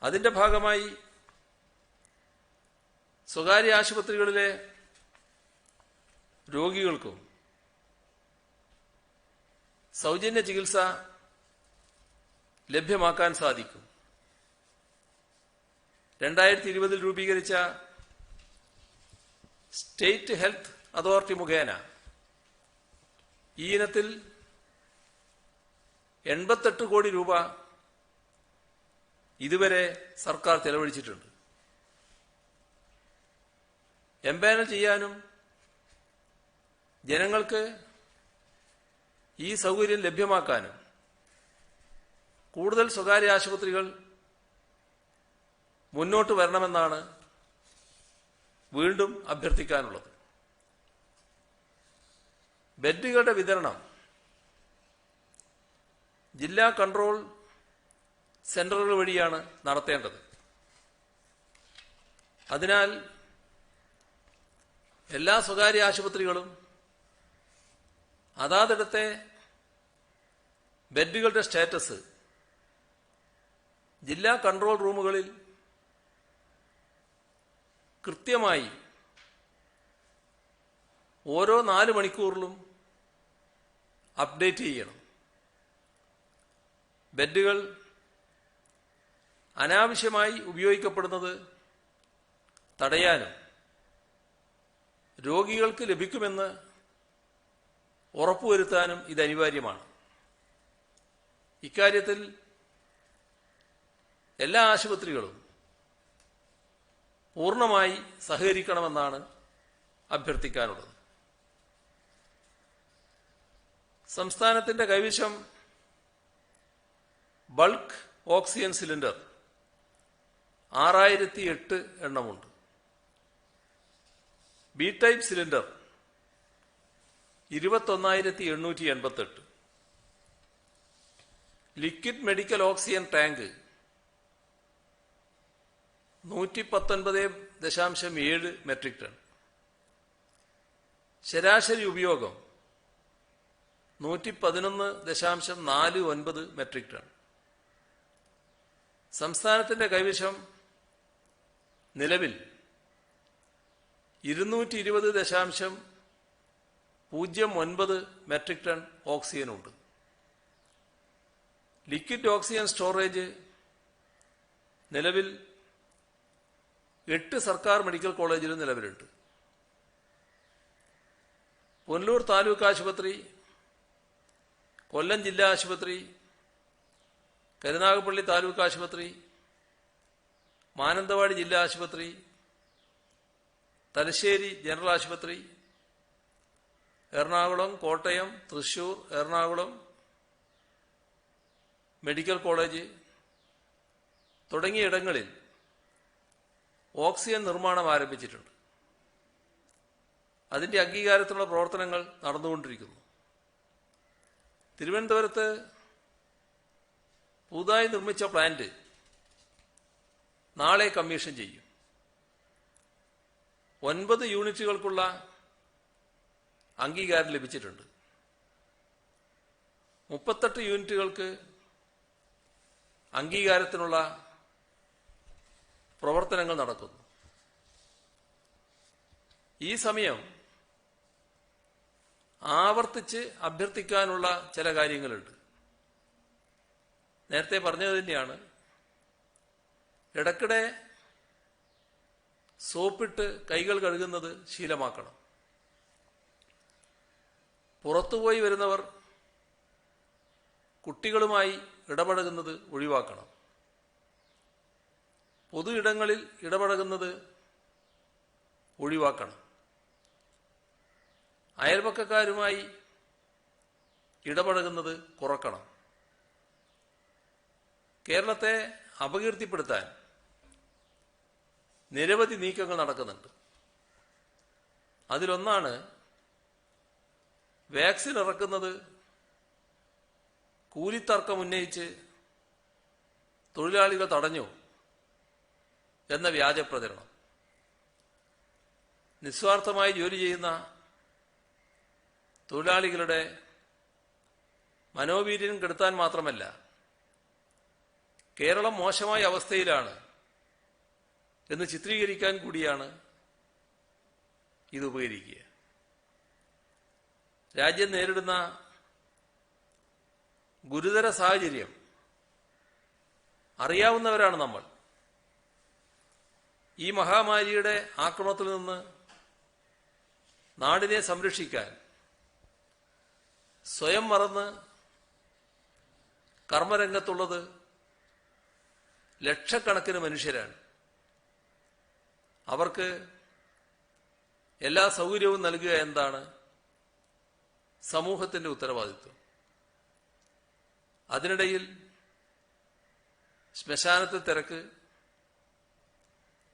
അതിന്റെ ഭാഗമായി സ്വകാര്യ ആശുപത്രികളിലെ രോഗികൾക്കും സൗജന്യ ചികിത്സ ലഭ്യമാക്കാൻ സാധിക്കും. 2020 രൂപീകരിച്ച സ്റ്റേറ്റ് ഹെൽത്ത് അതോറിറ്റി മുഖേന ഈ ഇനത്തിൽ 88 കോടി രൂപ ഇതുവരെ സർക്കാർ ചെലവഴിച്ചിട്ടുണ്ട്. എംപാനൽ ചെയ്യാനും ജനങ്ങൾക്ക് ഈ സൗകര്യം ലഭ്യമാക്കാനും കൂടുതൽ സ്വകാര്യ ആശുപത്രികൾ മുന്നോട്ട് വരണമെന്നാണ് വീണ്ടും അഭ്യർത്ഥിക്കാനുള്ളത്. ബെഡുകളുടെ വിതരണം ജില്ലാ കൺട്രോൾ സെന്ററുകൾ വഴിയാണ് നടത്തേണ്ടത്. അതിനാൽ എല്ലാ സ്വകാര്യ ആശുപത്രികളും അതാതിടത്തെ ബെഡുകളുടെ സ്റ്റാറ്റസ് ജില്ലാ കൺട്രോൾ റൂമുകളിൽ കൃത്യമായി ഓരോ 4 മണിക്കൂറിലും അപ്ഡേറ്റ് ചെയ്യണം. ബെഡുകൾ അനാവശ്യമായി ഉപയോഗിക്കപ്പെടുന്നത് തടയാനും രോഗികൾക്ക് ലഭിക്കുമെന്ന് ഉറപ്പുവരുത്താനും ഇത് അനിവാര്യമാണ്. ഇക്കാര്യത്തിൽ എല്ലാ ആശുപത്രികളും പൂർണ്ണമായി സഹകരിക്കണമെന്നാണ് അഭ്യർത്ഥിക്കാനുള്ളത്. സംസ്ഥാനത്തിന്റെ കൈവശം ബൾക്ക് ഓക്സിജൻ സിലിണ്ടർ 6008 എണ്ണമുണ്ട്. B type cylinder 21888. Liquid medical oxygen tank 119.7 metric tonne. ശരാശരി ഉപയോഗം 111.49 മെട്രിക് ടൺ. സംസ്ഥാനത്തിന്റെ കൈവശം നിലവിൽ 220.09 മെട്രിക് ടൺ ഓക്സിജനുണ്ട്. ലിക്വിഡ് ഓക്സിജൻ സ്റ്റോറേജ് നിലവിൽ 8 സർക്കാർ മെഡിക്കൽ കോളേജിലും നിലവിലുണ്ട്. പുനലൂർ താലൂക്ക് ആശുപത്രി, കൊല്ലം ജില്ലാ ആശുപത്രി, കരുനാഗപ്പള്ളി താലൂക്ക് ആശുപത്രി, മാനന്തവാടി ജില്ലാ ആശുപത്രി, തലശ്ശേരി ജനറൽ ആശുപത്രി, എറണാകുളം, കോട്ടയം, തൃശൂർ, എറണാകുളം മെഡിക്കൽ കോളേജ് തുടങ്ങിയ ഇടങ്ങളിൽ ഓക്സിജൻ നിർമ്മാണം ആരംഭിച്ചിട്ടുണ്ട്. അതിന്റെ അംഗീകാരത്തിനുള്ള പ്രവർത്തനങ്ങൾ നടന്നുകൊണ്ടിരിക്കുന്നു. തിരുവനന്തപുരത്ത് പുതുതായി നിർമ്മിച്ച പ്ലാന്റ് നാളെ കമ്മീഷൻ ചെയ്യും. 9 യൂണിറ്റുകൾക്കുള്ള അംഗീകാരം ലഭിച്ചിട്ടുണ്ട്. 38 യൂണിറ്റുകൾക്ക് അംഗീകാരത്തിനുള്ള പ്രവർത്തനങ്ങൾ നടക്കുന്നു. ഈ സമയം ആവർത്തിച്ച് അഭ്യർത്ഥിക്കാനുള്ള ചില കാര്യങ്ങളുണ്ട്. നേരത്തെ പറഞ്ഞത് തന്നെയാണ്, ഇടയ്ക്കിടെ സോപ്പിട്ട് കൈകൾ കഴുകുന്നത് ശീലമാക്കണം. പുറത്തുപോയി വരുന്നവർ കുട്ടികളുമായി ഇടപഴകുന്നത് ഒഴിവാക്കണം. പൊതു ഇടങ്ങളിൽ ഇടപഴകുന്നത് ഒഴിവാക്കണം. അയൽപക്കക്കാരുമായി ഇടപഴകുന്നത് കുറക്കണം. കേരളത്തെ അപകീർത്തിപ്പെടുത്താൻ നിരവധി നീക്കങ്ങൾ നടക്കുന്നുണ്ട്. അതിലൊന്നാണ് വാക്സിൻ ഇറക്കുന്നത് കൂലിത്തർക്കം ഉന്നയിച്ച് തൊഴിലാളികൾ തടഞ്ഞു എന്ന വ്യാജ പ്രചരണം. നിസ്വാർത്ഥമായി ജോലി ചെയ്യുന്ന തൊഴിലാളികളുടെ മനോവീര്യം കെടുത്താൻ മാത്രമല്ല, കേരളം മോശമായ അവസ്ഥയിലാണ് എന്ന് ചിത്രീകരിക്കാൻ കൂടിയാണ് ഇത് ഉപകരിക്കുക. രാജ്യം നേരിടുന്ന ഗുരുതര സാഹചര്യം അറിയാവുന്നവരാണ് നമ്മൾ. ഈ മഹാമാരിയുടെ ആക്രമണത്തിൽ നിന്ന് നാടിനെ സംരക്ഷിക്കാൻ സ്വയം മറന്ന് കർമ്മരംഗത്തുള്ളത് ലക്ഷക്കണക്കിന് മനുഷ്യരാണ്. അവർക്ക് എല്ലാ സൗകര്യവും നൽകുക എന്നതാണ് സമൂഹത്തിന്റെ ഉത്തരവാദിത്വം. അതിനിടയിൽ ശ്മശാനത്തിൽ തിരക്ക്,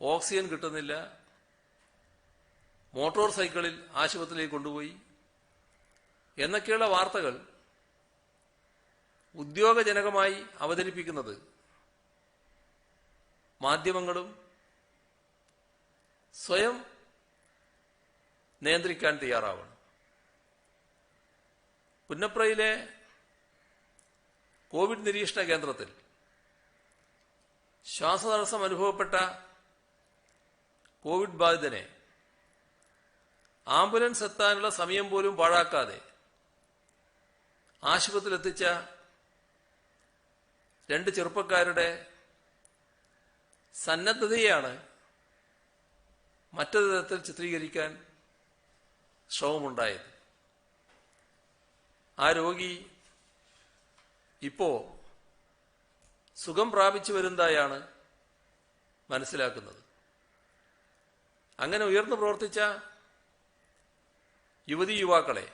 ഓക്സിജൻ കിട്ടുന്നില്ല, മോട്ടോർ സൈക്കിളിൽ ആശുപത്രിയിലേക്ക് കൊണ്ടുപോയി എന്നൊക്കെയുള്ള വാർത്തകൾ ഉദ്യോഗജനകമായി അവതരിപ്പിക്കുന്നത് മാധ്യമങ്ങളും സ്വയം നിയന്ത്രിക്കാൻ തയ്യാറാവണം. പുന്നപ്രയിലെ കോവിഡ് നിരീക്ഷണ കേന്ദ്രത്തിൽ ശ്വാസതടസ്സം അനുഭവപ്പെട്ട കോവിഡ് ബാധിതനെ ആംബുലൻസ് എത്താനുള്ള സമയം പോലും പാഴാക്കാതെ ആശുപത്രിയിലെത്തിച്ച 2 ചെറുപ്പക്കാരുടെ സന്നദ്ധതയാണ് മറ്റൊരു തരത്തിൽ ചിത്രീകരിക്കാൻ ശ്രമമുണ്ടായത്. ആ രോഗി ഇപ്പോ സുഖം പ്രാപിച്ചു വരുന്നതായാണ് മനസ്സിലാക്കുന്നത്. അങ്ങനെ ഉയർന്നു പ്രവർത്തിച്ച യുവതീ യുവാക്കളെ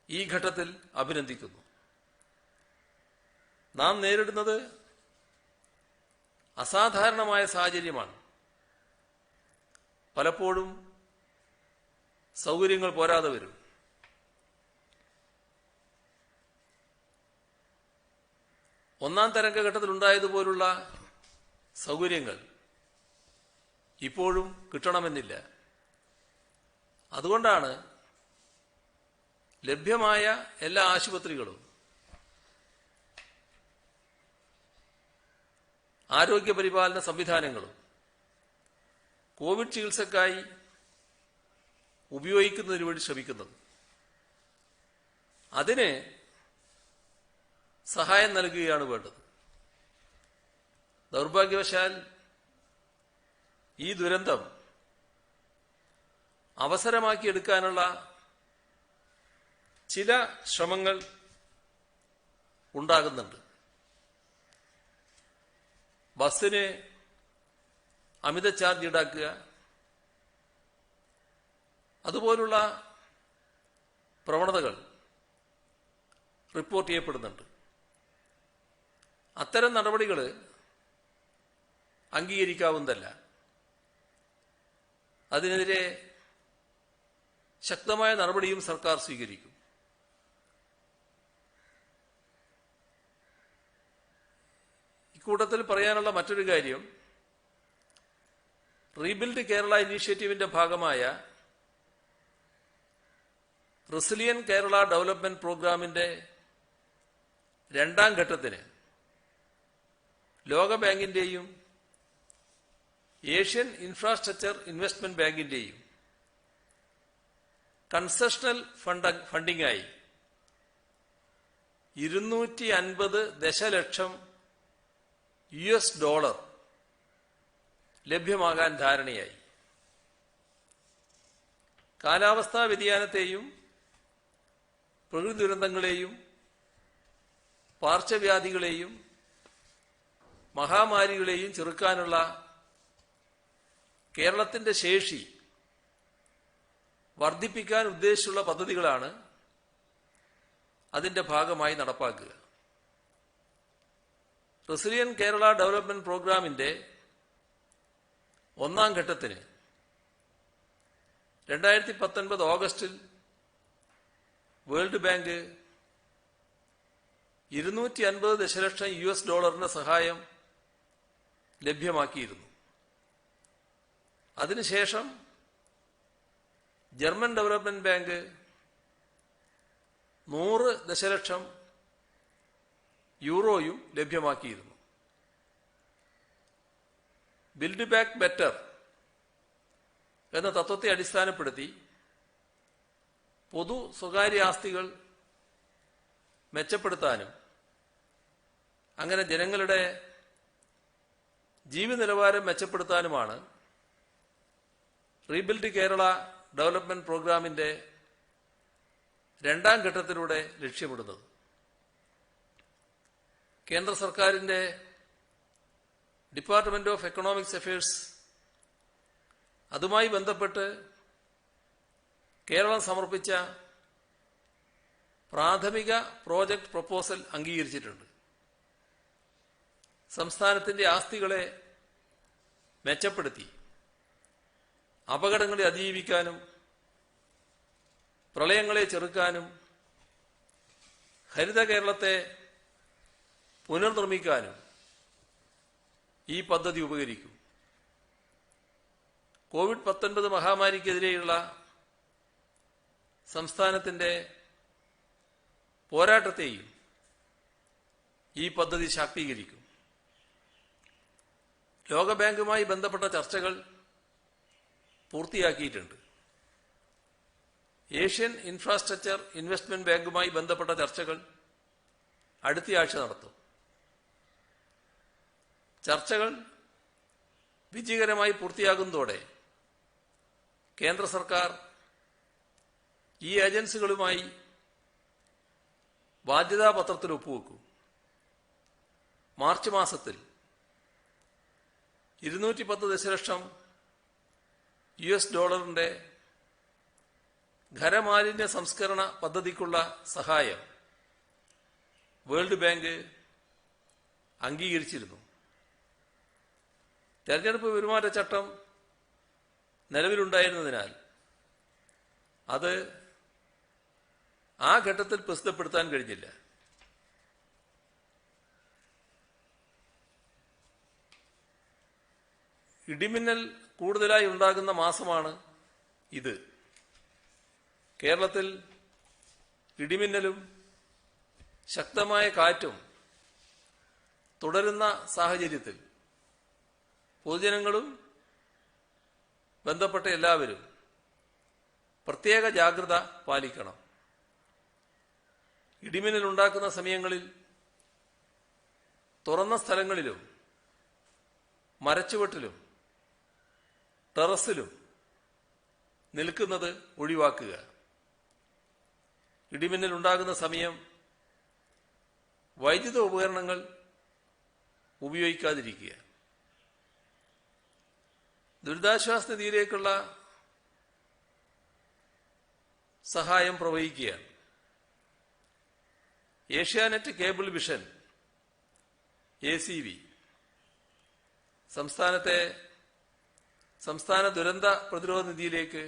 ഈ ഘട്ടത്തിൽ അഭിനന്ദിക്കുന്നു. നാം നേരിടുന്നത് അസാധാരണമായ സാഹചര്യമാണ്. പലപ്പോഴും സൗകര്യങ്ങൾ പോരാതെ വരും. ഒന്നാം തരംഗഘട്ടത്തിലുണ്ടായതുപോലുള്ള സൗകര്യങ്ങൾ ഇപ്പോഴും കിട്ടണമെന്നില്ല. അതുകൊണ്ടാണ് ലഭ്യമായ എല്ലാ ആശുപത്രികളും ആരോഗ്യ പരിപാലന സംവിധാനങ്ങളും കോവിഡ് ചികിത്സക്കായി ഉപയോഗിക്കുന്നതിന് വേണ്ടി ശ്രമിക്കുന്നത്. അതിന് സഹായം നൽകുകയാണ് വേണ്ടത്. ദൗർഭാഗ്യവശാൽ ഈ ദുരന്തം അവസരമാക്കിയെടുക്കാനുള്ള ചില ശ്രമങ്ങൾ ഉണ്ടാകുന്നുണ്ട്. ബസ്സിന് അമിത ചാർജ് ഈടാക്കുക, അതുപോലുള്ള പ്രവണതകൾ റിപ്പോർട്ട് ചെയ്യപ്പെടുന്നുണ്ട്. അത്തരം നടപടികൾ അംഗീകരിക്കാവുന്നതല്ല. അതിനെതിരെ ശക്തമായ നടപടിയും സർക്കാർ സ്വീകരിക്കും. ഇക്കൂട്ടത്തിൽ പറയാനുള്ള മറ്റൊരു കാര്യം, റീബിൽഡ് കേരള ഇനീഷ്യേറ്റീവിന്റെ ഭാഗമായ റെസിലിയൻ കേരള ഡെവലപ്മെന്റ് പ്രോഗ്രാമിന്റെ 2ാം ഘട്ടത്തിന് ലോകബാങ്കിന്റെയും ഏഷ്യൻ ഇൻഫ്രാസ്ട്രക്ചർ ഇൻവെസ്റ്റ്മെന്റ് ബാങ്കിന്റെയും കൺസെഷണൽ ഫണ്ടിങ്ങായി 250 ദശലക്ഷം $US ലഭ്യമാകാൻ ധാരണയായി. കാലാവസ്ഥാ വ്യതിയാനത്തെയും പ്രകൃതി ദുരന്തങ്ങളെയും പാർശ്വവ്യാധികളെയും മഹാമാരികളെയും ചെറുക്കാനുള്ള കേരളത്തിന്റെ ശേഷി വർദ്ധിപ്പിക്കാൻ ഉദ്ദേശിച്ചുള്ള പദ്ധതികളാണ് അതിന്റെ ഭാഗമായി നടപ്പാക്കുക. റെസിലിയന്റ് കേരള ഡെവലപ്മെന്റ് പ്രോഗ്രാമിന്റെ ഒന്നാം ഘട്ടത്തിന് 2019 ഓഗസ്റ്റിൽ വേൾഡ് ബാങ്ക് 250 ദശലക്ഷം $US സഹായം ലഭ്യമാക്കിയിരുന്നു. അതിനുശേഷം ജർമ്മൻ ഡെവലപ്മെന്റ് ബാങ്ക് 100 ദശലക്ഷം യൂറോയും ലഭ്യമാക്കിയിരുന്നു. ബിൽഡ് ബാക്ക് ബെറ്റർ എന്ന തത്വത്തെ അടിസ്ഥാനപ്പെടുത്തി പൊതു സ്വകാര്യ ആസ്തികൾ മെച്ചപ്പെടുത്താനും അങ്ങനെ ജനങ്ങളുടെ ജീവിത നിലവാരം മെച്ചപ്പെടുത്താനുമാണ് റീബിൽഡ് കേരള ഡെവലപ്മെന്റ് പ്രോഗ്രാമിന്റെ രണ്ടാം ഘട്ടത്തിലൂടെ ലക്ഷ്യമിടുന്നത്. കേന്ദ്ര സർക്കാരിന്റെ ഡിപ്പാർട്ട്മെന്റ് ഓഫ് എക്കണോമിക്സ് അഫയേഴ്സ് അതുമായി ബന്ധപ്പെട്ട് കേരളം സമർപ്പിച്ച പ്രാഥമിക പ്രോജക്ട് പ്രപ്പോസൽ അംഗീകരിച്ചിട്ടുണ്ട്. സംസ്ഥാനത്തിന്റെ ആസ്തികളെ മെച്ചപ്പെടുത്തി അപകടങ്ങളെ അതിജീവിക്കാനും പ്രളയങ്ങളെ ചെറുക്കാനും ഹരിത കേരളത്തെ പുനർനിർമ്മിക്കാനും ഈ പദ്ധതി ഉപകരിക്കും. കോവിഡ്-19 മഹാമാരിക്കെതിരെയുള്ള സംസ്ഥാനത്തിന്റെ പോരാട്ടത്തെയും ഈ പദ്ധതി ശാക്തീകരിക്കും. ലോകബാങ്കുമായി ബന്ധപ്പെട്ട ചർച്ചകൾ പൂർത്തിയാക്കിയിട്ടുണ്ട്. ഏഷ്യൻ ഇൻഫ്രാസ്ട്രക്ചർ ഇൻവെസ്റ്റ്മെന്റ് ബാങ്കുമായി ബന്ധപ്പെട്ട ചർച്ചകൾ അടുത്തയാഴ്ച നടത്തും. ചർച്ചകൾ വിജയകരമായി പൂർത്തിയാകുന്നതോടെ കേന്ദ്ര സർക്കാർ ഈ ഏജൻസികളുമായി ബാധ്യതാപത്രത്തിൽ ഒപ്പുവെക്കും. മാർച്ച് മാസത്തിൽ 210 ദശലക്ഷം $US ഖരമാലിന്യ സംസ്കരണ പദ്ധതിക്കുള്ള സഹായം വേൾഡ് ബാങ്ക് അംഗീകരിച്ചിരുന്നു. തെരഞ്ഞെടുപ്പ് പെരുമാറ്റച്ചട്ടം നിലവിലുണ്ടായിരുന്നതിനാൽ അത് ആ ഘട്ടത്തിൽ പ്രസിദ്ധപ്പെടുത്താൻ കഴിഞ്ഞില്ല. ഇടിമിന്നൽ കൂടുതലായി ഉണ്ടാകുന്ന മാസമാണ് ഇത്. കേരളത്തിൽ ഇടിമിന്നലും ശക്തമായ കാറ്റും തുടരുന്ന സാഹചര്യത്തിൽ പൊതുജനങ്ങളും ബന്ധപ്പെട്ട എല്ലാവരും പ്രത്യേക ജാഗ്രത പാലിക്കണം. ഇടിമിന്നൽ ഉണ്ടാക്കുന്ന സമയങ്ങളിൽ തുറന്ന സ്ഥലങ്ങളിലും മരച്ചുവട്ടിലും ടെറസിലും നിൽക്കുന്നത് ഒഴിവാക്കുക. ഇടിമിന്നൽ ഉണ്ടാകുന്ന സമയം വൈദ്യുത ഉപകരണങ്ങൾ ഉപയോഗിക്കാതിരിക്കുക. ദുരിതാശ്വാസ നിധിയിലേക്കുള്ള സഹായം പ്രവഹിക്കുകയാണ്. ഏഷ്യാനെറ്റ് കേബിൾ വിഷൻ ACV സംസ്ഥാന ദുരന്ത പ്രതിരോധ നിധിയിലേക്ക്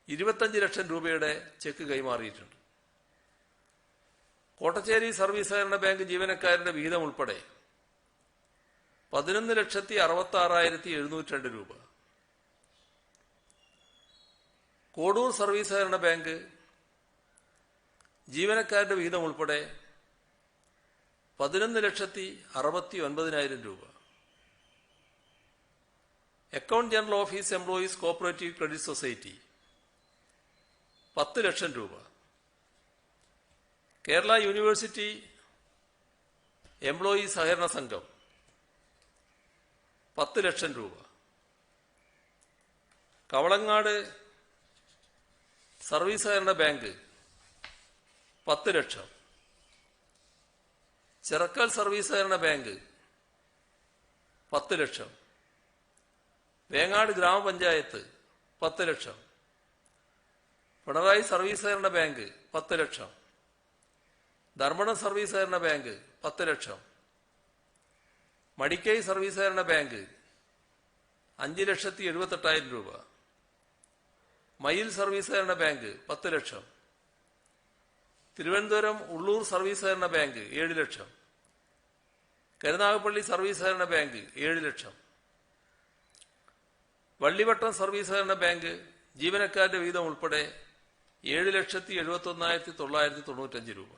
25 ലക്ഷം രൂപയുടെ ചെക്ക് കൈമാറിയിട്ടുണ്ട്. കോട്ടച്ചേരി സർവീസ് സഹകരണ ബാങ്ക് ജീവനക്കാരുടെ വിഹിതം ഉൾപ്പെടെ 11,66,702 രൂപ. കോഡൂർ സർവീസ് സഹകരണ ബാങ്ക് ജീവനക്കാരുടെ വിഹിതം ഉൾപ്പെടെ 11,69,000 രൂപ. Account general office employees cooperative credit society 10 ലക്ഷം രൂപ. കേരള യൂണിവേഴ്സിറ്റി എംപ്ലോയി സഹകരണ സംഘം 10 ലക്ഷം രൂപ. കവളങ്ങാട് സർവീസ് സഹകരണ ബാങ്ക് 10 ലക്ഷം. ചിറക്കൽ സർവീസ് സഹകരണ ബാങ്ക് 10 ലക്ഷം. വേങ്ങാട് ഗ്രാമപഞ്ചായത്ത് 10 ലക്ഷം. പിണറായി സർവീസ് സഹകരണ ബാങ്ക് 10 ലക്ഷം. ധർമ്മടം സർവീസ് സഹകരണ ബാങ്ക് 10 ലക്ഷം. മടിക്കൈ സർവീസ് സഹകരണ ബാങ്ക് 5,78,000 രൂപ. മയിൽ സർവീസ് സഹകരണ ബാങ്ക് 10 ലക്ഷം. തിരുവനന്തപുരം ഉള്ളൂർ സർവീസ് സഹകരണ ബാങ്ക് 7 ലക്ഷം. കരുനാഗപ്പള്ളി സർവീസ് സഹകരണ ബാങ്ക് 7 ലക്ഷം. വള്ളിവട്ടം സർവീസ് സഹകരണ ബാങ്ക് ജീവനക്കാരുടെ വീതം ഉൾപ്പെടെ 7,71,995 രൂപ.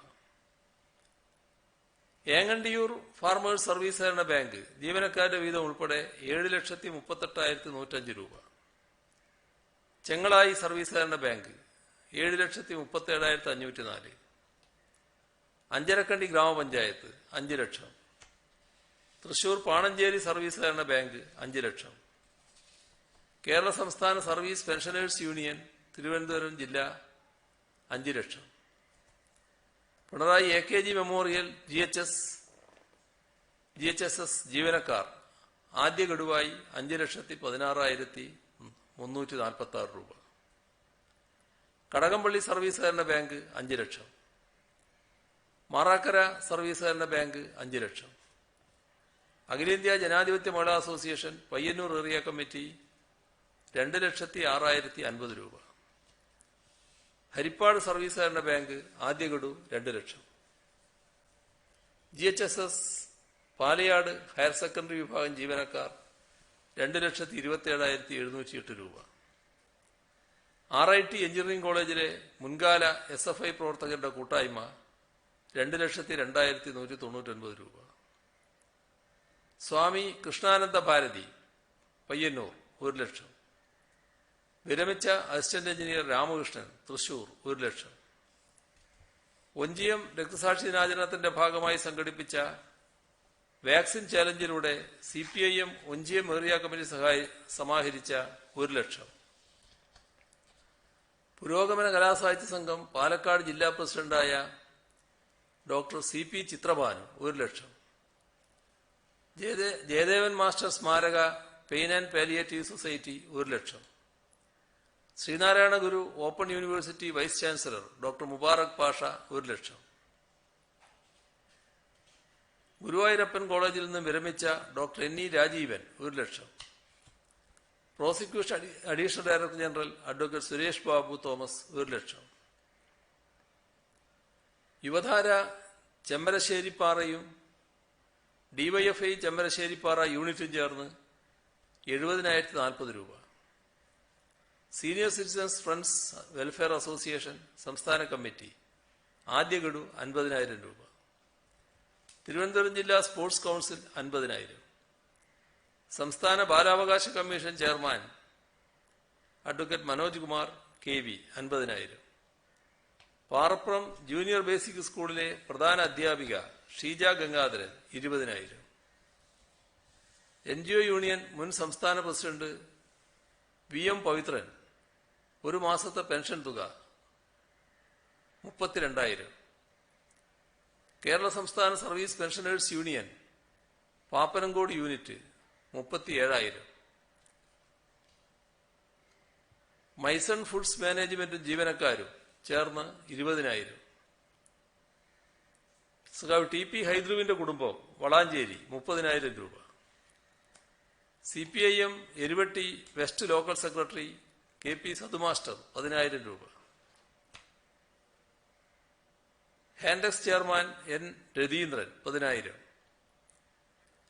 ഏങ്ങണ്ടിയൂർ ഫാർമേഴ്സ് സർവീസ് സഹകരണ ബാങ്ക് ജീവനക്കാരുടെ വീതം ഉൾപ്പെടെ 7,38,105 രൂപ. ചെങ്ങളായി സർവീസ് സഹകരണ ബാങ്ക് 7,37,504. അഞ്ചരക്കണ്ടി ഗ്രാമപഞ്ചായത്ത് 5 ലക്ഷം. തൃശൂർ പാണഞ്ചേരി സർവീസ് സഹകരണ ബാങ്ക് 5 ലക്ഷം. കേരള സംസ്ഥാന സർവീസ് പെൻഷനേഴ്സ് യൂണിയൻ തിരുവനന്തപുരം ജില്ല 5 ലക്ഷം. പിണറായി AKG മെമ്മോറിയൽ GHSS ജീവനക്കാർ ആദ്യ ഗഡുവായി 5,16,346 രൂപ. കടകംപള്ളി സർവീസ് സഹകരണ ബാങ്ക് 5 ലക്ഷം. മാറാക്കര സർവീസ് സഹകരണ ബാങ്ക് 5 ലക്ഷം. അഖിലേന്ത്യാ ജനാധിപത്യ മഹിളാ അസോസിയേഷൻ പയ്യന്നൂർ ഏരിയ കമ്മിറ്റി 2,06,050 രൂപ. ഹരിപ്പാട് സർവീസ് സഹകരണ ബാങ്ക് ആദ്യ ഗഡു 2 ലക്ഷം. GHSS പാലയാട് ഹയർ സെക്കൻഡറി വിഭാഗം ജീവനക്കാർ 2,27,708 രൂപ. RIT എഞ്ചിനീയറിംഗ് കോളേജിലെ മുൻകാല SFI പ്രവർത്തകരുടെ കൂട്ടായ്മ 2,02,199 രൂപ. സ്വാമി കൃഷ്ണാനന്ദ ഭാരതി പയ്യന്നൂർ 1 ലക്ഷം. വിരമിച്ച അസിസ്റ്റന്റ് എഞ്ചിനീയർ രാമകൃഷ്ണൻ തൃശൂർ 1 ലക്ഷം. ഒഞ്ചിയം രക്തസാക്ഷി ദിനാചരണത്തിന്റെ ഭാഗമായി സംഘടിപ്പിച്ച വാക്സിൻ ചാലഞ്ചിലൂടെ CPIM ഒഞ്ചിയം ഏരിയ കമ്മിറ്റി സമാഹരിച്ച 1 ലക്ഷം. പുരോഗമന കലാസാഹിത്യ സംഘം പാലക്കാട് ജില്ലാ പ്രസിഡന്റായ ഡോക്ടർ CP ചിത്രഭാനു 1 ലക്ഷം. ജയദേവൻ മാസ്റ്റർ സ്മാരക പെയിൻ ആൻഡ് പാലിയേറ്റീവ് സൊസൈറ്റി 1 ലക്ഷം. Sreenarayana Guru open university vice chancellor doctor Mubarak Pasha 1 ലക്ഷം. ഗുരുവായൂരപ്പൻ കോളേജിൽ നിന്ന് വിരമിച്ച ഡോക്ടർ NE രാജീവൻ 1 ലക്ഷം. Prosecution additional director general advocate Suresh Babu Thomas 1 ലക്ഷം. യുവധാര ചെമ്മരശ്ശേരിപ്പാറയും DYFI ചെമ്മരശ്ശേരിപ്പാറ യൂണിറ്റും ചേർന്ന് 70,040 രൂപ. Senior citizens friends welfare association സംസ്ഥാന കമ്മിറ്റി ആദ്യ ഗഡു 50,000 രൂപ. തിരുവനന്തപുരം ജില്ലാ സ്പോർട്സ് കൗൺസിൽ 50,000. സംസ്ഥാന ബാലാവകാശ commission chairman advocate Manoj Kumar KV 50,000. പാറപ്പുറം ജൂനിയർ ബേസിക് സ്കൂളിലെ പ്രധാന അധ്യാപിക ഷീജ ഗംഗാധരൻ 20,000. NGO യൂണിയൻ മുൻ സംസ്ഥാന പ്രസിഡന്റ് VM പവിത്രൻ 1 മാസത്തെ പെൻഷൻ തുക 32,000. കേരള സംസ്ഥാന service pensioners union Pappanamcode unit 37,000. Maison foods മാനേജ്മെന്റും ജീവനക്കാരും ചേർന്ന് 20,000. സഖാവ് TP ഹൈദ്രുവിന്റെ കുടുംബം വളാഞ്ചേരി 30,000 രൂപ. CPIM Eruvatti west local secretary KP സതുമാസ്റ്റർ 10,000 രൂപ. Hantex chairman N Ratheendran 10,000.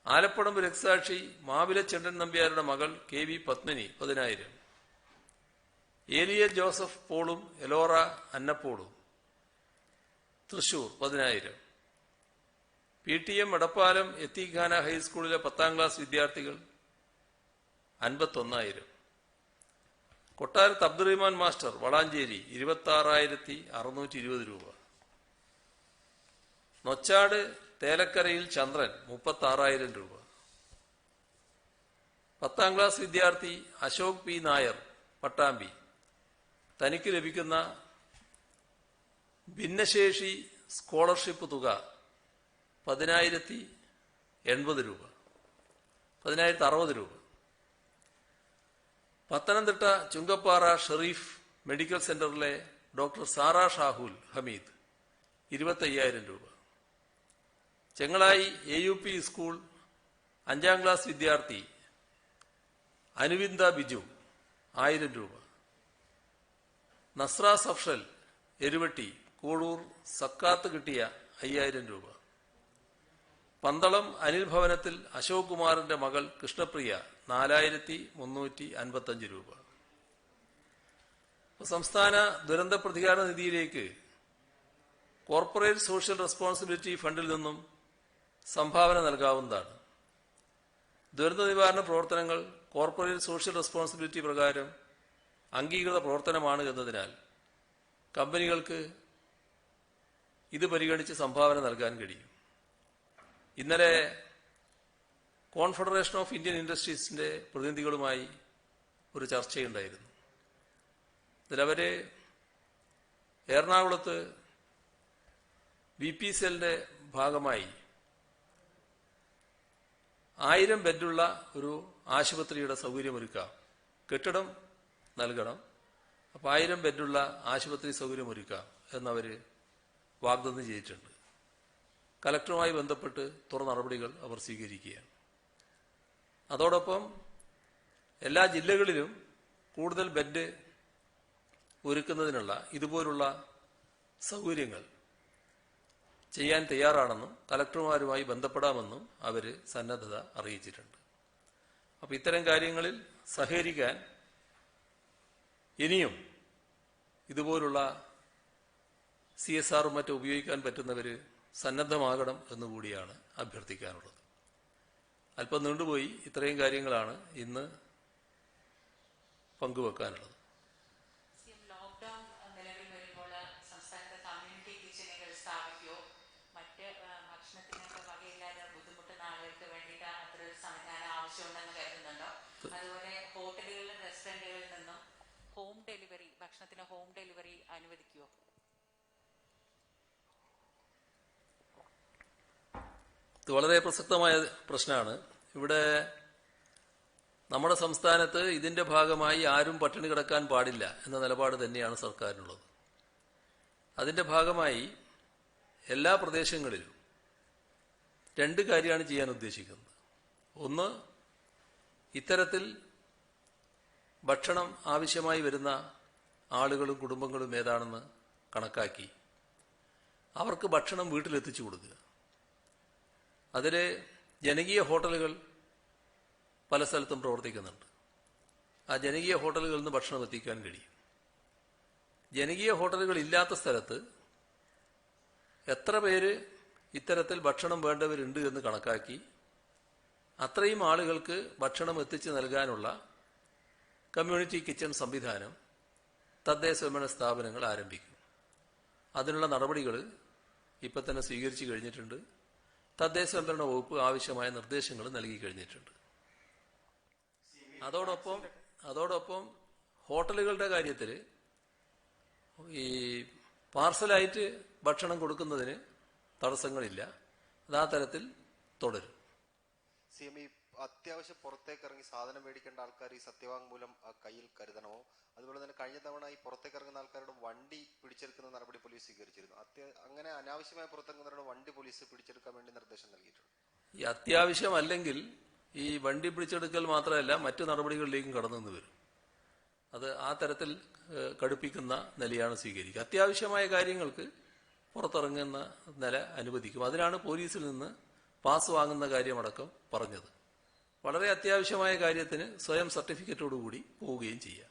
ആലപ്പടമ്പ് രക്തസാക്ഷി മാവിലച്ചെണ്ടൻ നമ്പ്യാരുടെ മകൾ KV പത്മിനി 10,000. ഏലിയ ജോസഫ് പോളും എലോറ അന്നപ്പോളും തൃശൂർ 10,000. PTM എടപ്പാലം എത്തിഖാന ഹൈസ്കൂളിലെ 10ാം ക്ലാസ് വിദ്യാർത്ഥികൾ 51,000. കൊട്ടാരത്ത് അബ്ദുറഹിമാൻ മാസ്റ്റർ വളാഞ്ചേരി 26,620 രൂപ. നൊച്ചാട് തേലക്കരയിൽ ചന്ദ്രൻ 36,000 രൂപ. 10ാം ക്ലാസ് വിദ്യാർത്ഥി അശോക് പി നായർ പട്ടാമ്പി, തനിക്ക് ലഭിക്കുന്ന ഭിന്നശേഷി സ്കോളർഷിപ്പ് തുക 10,080 രൂപ, 10,060 രൂപ. പത്തനംതിട്ട ചുങ്കപ്പാറ ഷെറീഫ് മെഡിക്കൽ സെന്ററിലെ ഡോക്ടർ സാറ ഷാഹുൽ ഹമീദ് 25,000 രൂപ. ചെങ്ങളായി AUP സ്കൂൾ 5ാം ക്ലാസ് വിദ്യാർത്ഥി അനുവിന്ദ ബിജു 1000 രൂപ. നസ്ര സഫ്ഷൽ എരുവട്ടി കൂളൂർ സക്കാത്ത് കിട്ടിയ 5,000 രൂപ. പന്തളം അനിൽ ഭവനത്തിൽ അശോക് കുമാറിന്റെ മകൾ കൃഷ്ണപ്രിയ 4,355 രൂപ. സംസ്ഥാന ദുരന്ത പ്രതികാര നിധിയിലേക്ക് കോർപ്പറേറ്റ് സോഷ്യൽ റെസ്പോൺസിബിലിറ്റി ഫണ്ടിൽ നിന്നും സംഭാവന നൽകാവുന്നതാണ്. ദുരന്ത നിവാരണ പ്രവർത്തനങ്ങൾ കോർപ്പറേറ്റ് സോഷ്യൽ റെസ്പോൺസിബിലിറ്റി പ്രകാരം അംഗീകൃത പ്രവർത്തനമാണ് എന്നതിനാൽ കമ്പനികൾക്ക് ഇത് പരിഗണിച്ച് സംഭാവന നൽകാൻ കഴിയും. ഇന്നലെ കോൺഫെഡറേഷൻ ഓഫ് ഇന്ത്യൻ ഇൻഡസ്ട്രീസിന്റെ പ്രതിനിധികളുമായി ഒരു ചർച്ചയുണ്ടായിരുന്നു. ഇതിലവര് എറണാകുളത്ത് BPCLന്റെ ഭാഗമായി 1000 ബെഡുള്ള ഒരു ആശുപത്രിയുടെ സൗകര്യമൊരുക്കാം, കെട്ടിടം നൽകണം, അപ്പോൾ 1000 ബെഡുള്ള ആശുപത്രി സൗകര്യമൊരുക്കാം എന്നവര് വാഗ്ദാനം ചെയ്തിട്ടുണ്ട്. കലക്ടറുമായി ബന്ധപ്പെട്ട് തുടർ നടപടികൾ അവർ സ്വീകരിക്കുകയാണ്. അതോടൊപ്പം എല്ലാ ജില്ലകളിലും കൂടുതൽ ബെഡ് ഒരുക്കുന്നതിനുള്ള ഇതുപോലുള്ള സൗകര്യങ്ങൾ ചെയ്യാൻ തയ്യാറാണെന്നും കലക്ടർമാരുമായി ബന്ധപ്പെടാമെന്നും അവർ സന്നദ്ധത അറിയിച്ചിട്ടുണ്ട്. അപ്പോൾ ഇത്തരം കാര്യങ്ങളിൽ സഹകരിക്കാൻ ഇനിയും ഇതുപോലുള്ള CSR മറ്റും ഉപയോഗിക്കാൻ പറ്റുന്നവർ സന്നദ്ധമാകണം എന്നുകൂടിയാണ് അഭ്യർത്ഥിക്കാനുള്ളത്. അല്പം നീണ്ടുപോയി. ഇത്രയും കാര്യങ്ങളാണ് ഇന്ന് പങ്കുവെക്കാനുള്ളത്. ഭക്ഷണത്തിന് ഹോം ഡെലിവറി അനുവദിക്കുമോ? ഇത് വളരെ പ്രസക്തമായ പ്രശ്നമാണ്. ഇവിടെ നമ്മുടെ സംസ്ഥാനത്ത് ഇതിന്റെ ഭാഗമായി ആരും പട്ടിണി കിടക്കാൻ പാടില്ല എന്ന നിലപാട് തന്നെയാണ് സർക്കാരിനുള്ളത്. അതിന്റെ ഭാഗമായി എല്ലാ പ്രദേശങ്ങളിലും 2 കാര്യമാണ് ചെയ്യാൻ ഉദ്ദേശിക്കുന്നത്. ഒന്ന്, ഇത്തരത്തിൽ ഭക്ഷണം ആവശ്യമായി വരുന്ന ആളുകളും കുടുംബങ്ങളും ഏതാണെന്ന് കണക്കാക്കി അവർക്ക് ഭക്ഷണം വീട്ടിലെത്തിച്ചു കൊടുക്കുക. അതിൽ ജനകീയ ഹോട്ടലുകൾ പല സ്ഥലത്തും പ്രവർത്തിക്കുന്നുണ്ട്. ആ ജനകീയ ഹോട്ടലുകളിൽ നിന്ന് ഭക്ഷണം എത്തിക്കാൻ കഴിയും. ജനകീയ ഹോട്ടലുകൾ ഇല്ലാത്ത സ്ഥലത്ത് എത്ര പേര് ഇത്തരത്തിൽ ഭക്ഷണം വേണ്ടവരുണ്ട് എന്ന് കണക്കാക്കി അത്രയും ആളുകൾക്ക് ഭക്ഷണം എത്തിച്ചു നൽകാനുള്ള കമ്മ്യൂണിറ്റി കിച്ചൺ സംവിധാനം തദ്ദേശ സ്വയംഭരണ സ്ഥാപനങ്ങൾ ആരംഭിക്കും. അതിനുള്ള നടപടികൾ ഇപ്പം തന്നെ സ്വീകരിച്ചു കഴിഞ്ഞിട്ടുണ്ട്. തദ്ദേശ സ്വയംഭരണ വകുപ്പ് ആവശ്യമായ നിർദ്ദേശങ്ങൾ നൽകി കഴിഞ്ഞിട്ടുണ്ട്. അതോടൊപ്പം ഹോട്ടലുകളുടെ കാര്യത്തിൽ ഈ പാർസലായിട്ട് ഭക്ഷണം കൊടുക്കുന്നതിന് തടസ്സങ്ങളില്ല. അത് ആ തരത്തിൽ തുടരും. അത്യാവശ്യം പുറത്തേക്ക് ഇറങ്ങി സാധനം മേടിക്കേണ്ട ആൾക്കാർ ഈ സത്യവാങ്മൂലം കയ്യിൽ കരുതണമോ? അതുപോലെ തന്നെ കഴിഞ്ഞ തവണ ഈ പുറത്തേക്ക് ഇറങ്ങുന്ന ആൾക്കാരുടെ വണ്ടി പിടിച്ചെടുക്കുന്ന നടപടി പോലീസ് സ്വീകരിച്ചിരുന്നു. അങ്ങനെ അനാവശ്യമായി പുറത്തിറങ്ങുന്നവരുടെ വണ്ടി പോലീസ് പിടിച്ചെടുക്കാൻ വേണ്ടി നിർദ്ദേശം നൽകിയിട്ടുണ്ട്. ഈ അത്യാവശ്യം അല്ലെങ്കിൽ ഈ വണ്ടി പിടിച്ചെടുക്കൽ മാത്രമല്ല മറ്റു നടപടികളിലേക്കും കടന്നു വരും. അത് ആ തരത്തിൽ കടുപ്പിക്കുന്ന നിലയാണ് സ്വീകരിക്കുക. അത്യാവശ്യമായ കാര്യങ്ങൾക്ക് പുറത്തിറങ്ങുന്ന നില അനുവദിക്കും. അതിനാണ് പോലീസിൽ നിന്ന് പാസ് വാങ്ങുന്ന കാര്യമടക്കം പറഞ്ഞത്. വളരെ അത്യാവശ്യമായ കാര്യത്തിന് സ്വയം സർട്ടിഫിക്കറ്റോടുകൂടി പോവുകയും ചെയ്യാം.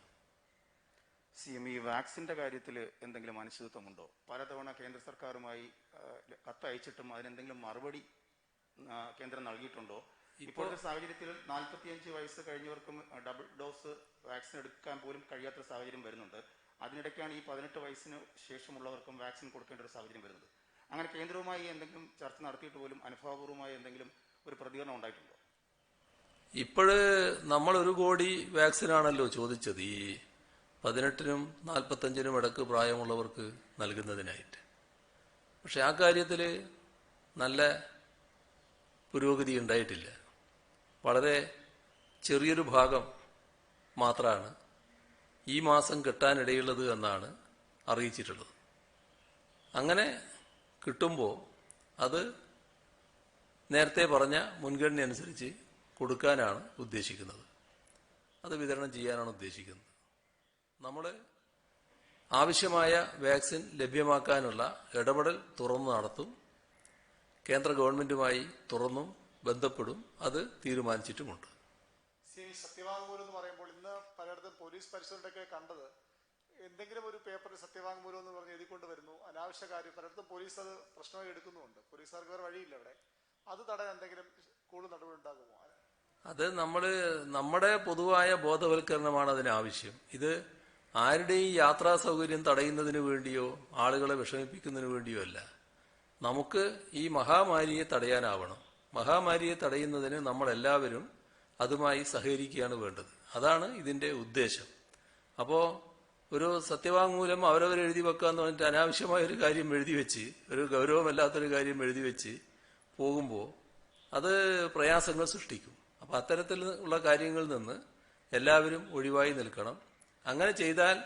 CM, ഈ വാക്സിന്റെ കാര്യത്തിൽ എന്തെങ്കിലും അനിശ്ചിതത്വമുണ്ടോ? പലതവണ കേന്ദ്ര സർക്കാരുമായി കത്തയച്ചിട്ടും അതിനെന്തെങ്കിലും മറുപടി കേന്ദ്രം നൽകിയിട്ടുണ്ടോ? ഇപ്പോഴത്തെ സാഹചര്യത്തിൽ 45 വയസ്സ് കഴിഞ്ഞവർക്കും ഡബിൾ ഡോസ് വാക്സിൻ എടുക്കാൻ പോലും കഴിയാത്ത സാഹചര്യം വരുന്നുണ്ട്. അതിനിടയ്ക്കാണ് ഈ 18 വയസ്സിന് ശേഷമുള്ളവർക്കും വാക്സിൻ കൊടുക്കേണ്ട ഒരു സാഹചര്യം വരുന്നത്. അങ്ങനെ കേന്ദ്രവുമായി എന്തെങ്കിലും ചർച്ച നടത്തിയിട്ട് പോലും അനുഭാവപൂർവ്വമായി എന്തെങ്കിലും ഒരു പ്രതികരണം ഉണ്ടായിട്ടുണ്ടോ? ഇപ്പോഴ് നമ്മൾ 1 കോടി വാക്സിനാണല്ലോ ചോദിച്ചത് ഈ 18-നും 45-നും ഇടക്ക് പ്രായമുള്ളവർക്ക് നൽകുന്നതിനായിട്ട്. പക്ഷെ ആ കാര്യത്തിൽ നല്ല പുരോഗതി ഉണ്ടായിട്ടില്ല. വളരെ ചെറിയൊരു ഭാഗം മാത്രമാണ് ഈ മാസം കിട്ടാനിടയുള്ളത് എന്നാണ് അറിയിച്ചിട്ടുള്ളത്. അങ്ങനെ കിട്ടുമ്പോൾ അത് നേരത്തെ പറഞ്ഞ മുൻഗണന അനുസരിച്ച് കൊടുക്കാനാണ് ഉദ്ദേശിക്കുന്നത്. അത് വിതരണം ചെയ്യാനാണ് ഉദ്ദേശിക്കുന്നത്. നമ്മൾ ആവശ്യമായ വാക്സിൻ ലഭ്യമാക്കാനുള്ള ഇടപെടൽ തുറന്നു നടത്തും. കേന്ദ്ര ഗവൺമെന്റുമായി തുറന്നും ബന്ധപ്പെടും. അത് തീരുമാനിച്ചിട്ടുമുണ്ട്. സത്യവാങ്മൂലം എന്ന് പറയുമ്പോൾ ഇന്ന് പലയിടത്തും പോലീസ് പരിശോധനയൊക്കെ കണ്ടത് എന്തെങ്കിലും ഒരു പേപ്പറിൽ സത്യവാങ്മൂലം എന്ന് പറഞ്ഞ് എഴുതിക്കൊണ്ട് വരുന്നു. അനാവശ്യ കാര്യം പലയിടത്തും പോലീസ് അത് പ്രശ്നമായി എടുക്കുന്നുമുണ്ട്. പോലീസുകാർക്ക് വേറെ വഴിയില്ല അവിടെ. അത് തടയാൻ എന്തെങ്കിലും കൂടുതൽ നടപടി ഉണ്ടാകുമോ? അത് നമ്മുടെ പൊതുവായ ബോധവൽക്കരണമാണ് അതിനാവശ്യം. ഇത് ആരുടെയും യാത്രാ സൗകര്യം തടയുന്നതിന് വേണ്ടിയോ ആളുകളെ വിഷമിപ്പിക്കുന്നതിന് വേണ്ടിയോ അല്ല. നമുക്ക് ഈ മഹാമാരിയെ തടയാനാവണം. മഹാമാരിയെ തടയുന്നതിന് നമ്മളെല്ലാവരും അതുമായി സഹകരിക്കുകയാണ് വേണ്ടത്. അതാണ് ഇതിന്റെ ഉദ്ദേശം. അപ്പോൾ ഒരു സത്യവാങ്മൂലം അവരവരെഴുതി വെക്കാന്ന് പറഞ്ഞിട്ട് അനാവശ്യമായ ഒരു കാര്യം എഴുതി വെച്ച്, ഒരു ഗൗരവമല്ലാത്തൊരു കാര്യം എഴുതി വെച്ച് പോകുമ്പോൾ അത് പ്രയാസങ്ങൾ സൃഷ്ടിക്കും. അപ്പം അത്തരത്തിലുള്ള കാര്യങ്ങളിൽ നിന്ന് എല്ലാവരും ഒഴിവായി നിൽക്കണം. അങ്ങനെ ചെയ്താൽ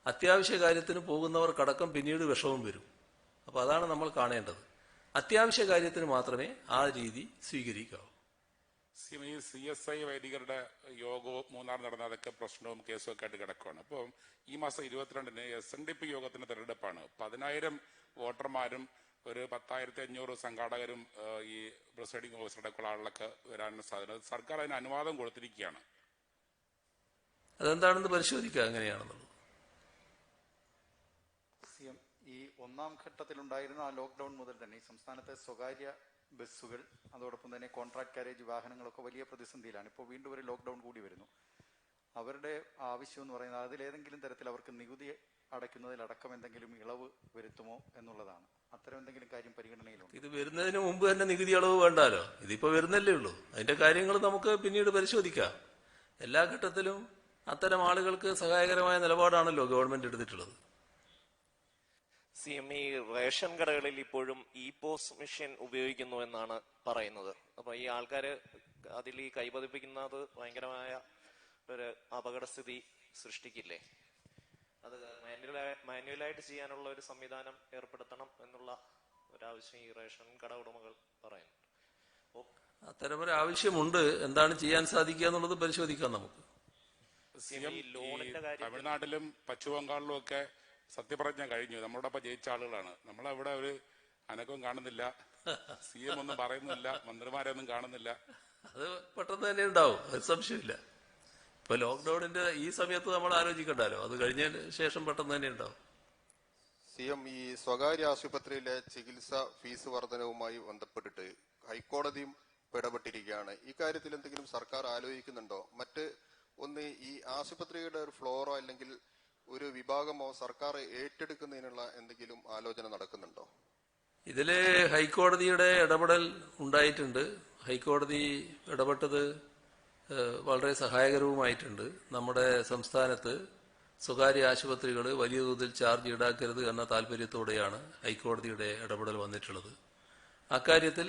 അത്യാവശ്യ കാര്യത്തിന് പോകുന്നവർക്കടക്കം പിന്നീട് വിഷമം വരും. അപ്പോൾ അതാണ് നമ്മൾ കാണേണ്ടത്. അത്യാവശ്യ കാര്യത്തിന് മാത്രമേ ആ രീതി സ്വീകരിക്കാവൂ. CSI വൈദികരുടെ യോഗവും മൂന്നാർ നടന്ന അതൊക്കെ പ്രശ്നവും കേസും ഒക്കെ ആയിട്ട് കിടക്കുകയാണ്. അപ്പോൾ ഈ മാസം 22-ന് SNDP യോഗത്തിന്റെ തെരഞ്ഞെടുപ്പാണ്. 10,000 വോട്ടർമാരും ഒരു 10,500 സംഘാടകരും ഈ പ്രിസൈഡിംഗ് ഓഫീസറുടെ ആളുകളൊക്കെ വരാനുള്ള സാധ്യത. സർക്കാർ അതിന് അനുവാദം കൊടുത്തിരിക്കുകയാണ്. അതെന്താണെന്ന് പരിശോധിക്കുക എങ്ങനെയാണെന്നുള്ളത്. ഈ ഒന്നാം ഘട്ടത്തിലുണ്ടായിരുന്ന ആ ലോക്ക്ഡൌൺ മുതൽ തന്നെ ഈ സംസ്ഥാനത്തെ സ്വകാര്യ ബസ്സുകൾ അതോടൊപ്പം തന്നെ കോൺട്രാക്ട് കാരേജ് വാഹനങ്ങളൊക്കെ വലിയ പ്രതിസന്ധിയിലാണ്. ഇപ്പോൾ വീണ്ടും ഒരു ലോക്ക്ഡൌൺ കൂടി വരുന്നു. അവരുടെ ആവശ്യം എന്ന് പറയുന്നത് അതിലേതെങ്കിലും തരത്തിൽ അവർക്ക് നികുതി അടയ്ക്കുന്നതിലടക്കം എന്തെങ്കിലും ഇളവ് വരുത്തുമോ എന്നുള്ളതാണ്. അത്തരം എന്തെങ്കിലും കാര്യം പരിഗണനയിലുണ്ട്? ഇത് വരുന്നതിന് മുമ്പ് തന്നെ നികുതി ഇളവ് വേണ്ടാലോ. ഇതിപ്പോ വരുന്നല്ലേ ഉള്ളൂ. അതിന്റെ കാര്യങ്ങൾ നമുക്ക് പിന്നീട് പരിശോധിക്കാം. എല്ലാ ഘട്ടത്തിലും അത്തരം ആളുകൾക്ക് സഹായകരമായ നിലപാടാണല്ലോ ഗവൺമെന്റ് എടുത്തിട്ടുള്ളത്. CM ഈ റേഷൻ കടകളിൽ ഇപ്പോഴും POS മെഷീൻ ഉപയോഗിക്കുന്നു എന്നാണ് പറയുന്നത്. അപ്പൊ ഈ ആൾക്കാര് അതിൽ ഈ കൈപതിപ്പിക്കുന്നത് ഭയങ്കരമായ ഒരു അപകടസ്ഥിതി സൃഷ്ടിക്കില്ലേ? അത് മാനുവലായിട്ട് ചെയ്യാനുള്ള ഒരു സംവിധാനം ഏർപ്പെടുത്തണം എന്നുള്ള ഒരാവശ്യം ഈ റേഷൻ കട ഉടമകൾ പറയുന്നു. അത്തരമൊരു ആവശ്യമുണ്ട്. എന്താണ് ചെയ്യാൻ സാധിക്കുക എന്നുള്ളത് പരിശോധിക്കാം നമുക്ക്. തമിഴ്നാട്ടിലും പശ്ചിമ ബംഗാളിലും ഒക്കെ സത്യപ്രതിജ്ഞ കഴിഞ്ഞു. നമ്മളോടൊപ്പം ജയിച്ച ആളുകളാണ്. നമ്മളവിടെ ഒരു അനക്കവും കാണുന്നില്ല. CM ഒന്നും പറയുന്നില്ല. മന്ത്രിമാരെയൊന്നും കാണുന്നില്ല. അത് പെട്ടെന്ന് തന്നെ ഉണ്ടാവും. അത് സംശയമില്ല. ഇപ്പൊ ലോക്ക്ഡൌണിന്റെ ഈ സമയത്ത് നമ്മൾ ആലോചിക്കണ്ടല്ലോ. അത് കഴിഞ്ഞതിന് ശേഷം പെട്ടെന്ന് തന്നെ ഉണ്ടാവും. CM ഈ സ്വകാര്യ ആശുപത്രിയിലെ ചികിത്സ ഫീസ് വർധനവുമായി ബന്ധപ്പെട്ടിട്ട് ഹൈക്കോടതിയും ഇടപെട്ടിരിക്കുകയാണ്. ഈ കാര്യത്തിൽ എന്തെങ്കിലും സർക്കാർ ആലോചിക്കുന്നുണ്ടോ? ഒന്ന് ഈ ആശുപത്രിയുടെ ഒരു ഫ്ലോറോ അല്ലെങ്കിൽ ഒരു വിഭാഗമോ സർക്കാർ ഏറ്റെടുക്കുന്നതിനുള്ള എന്തെങ്കിലും ആലോചന നടക്കുന്നുണ്ടോ? ഇതില് ഹൈക്കോടതിയുടെ ഇടപെടൽ ഉണ്ടായിട്ടുണ്ട്. ഹൈക്കോടതി ഇടപെട്ടത് വളരെ സഹായകരവുമായിട്ടുണ്ട്. നമ്മുടെ സംസ്ഥാനത്ത് സ്വകാര്യ ആശുപത്രികൾ വലിയ തോതിൽ ചാർജ് ഈടാക്കരുത് എന്ന താല്പര്യത്തോടെയാണ് ഹൈക്കോടതിയുടെ ഇടപെടൽ വന്നിട്ടുള്ളത്. അക്കാര്യത്തിൽ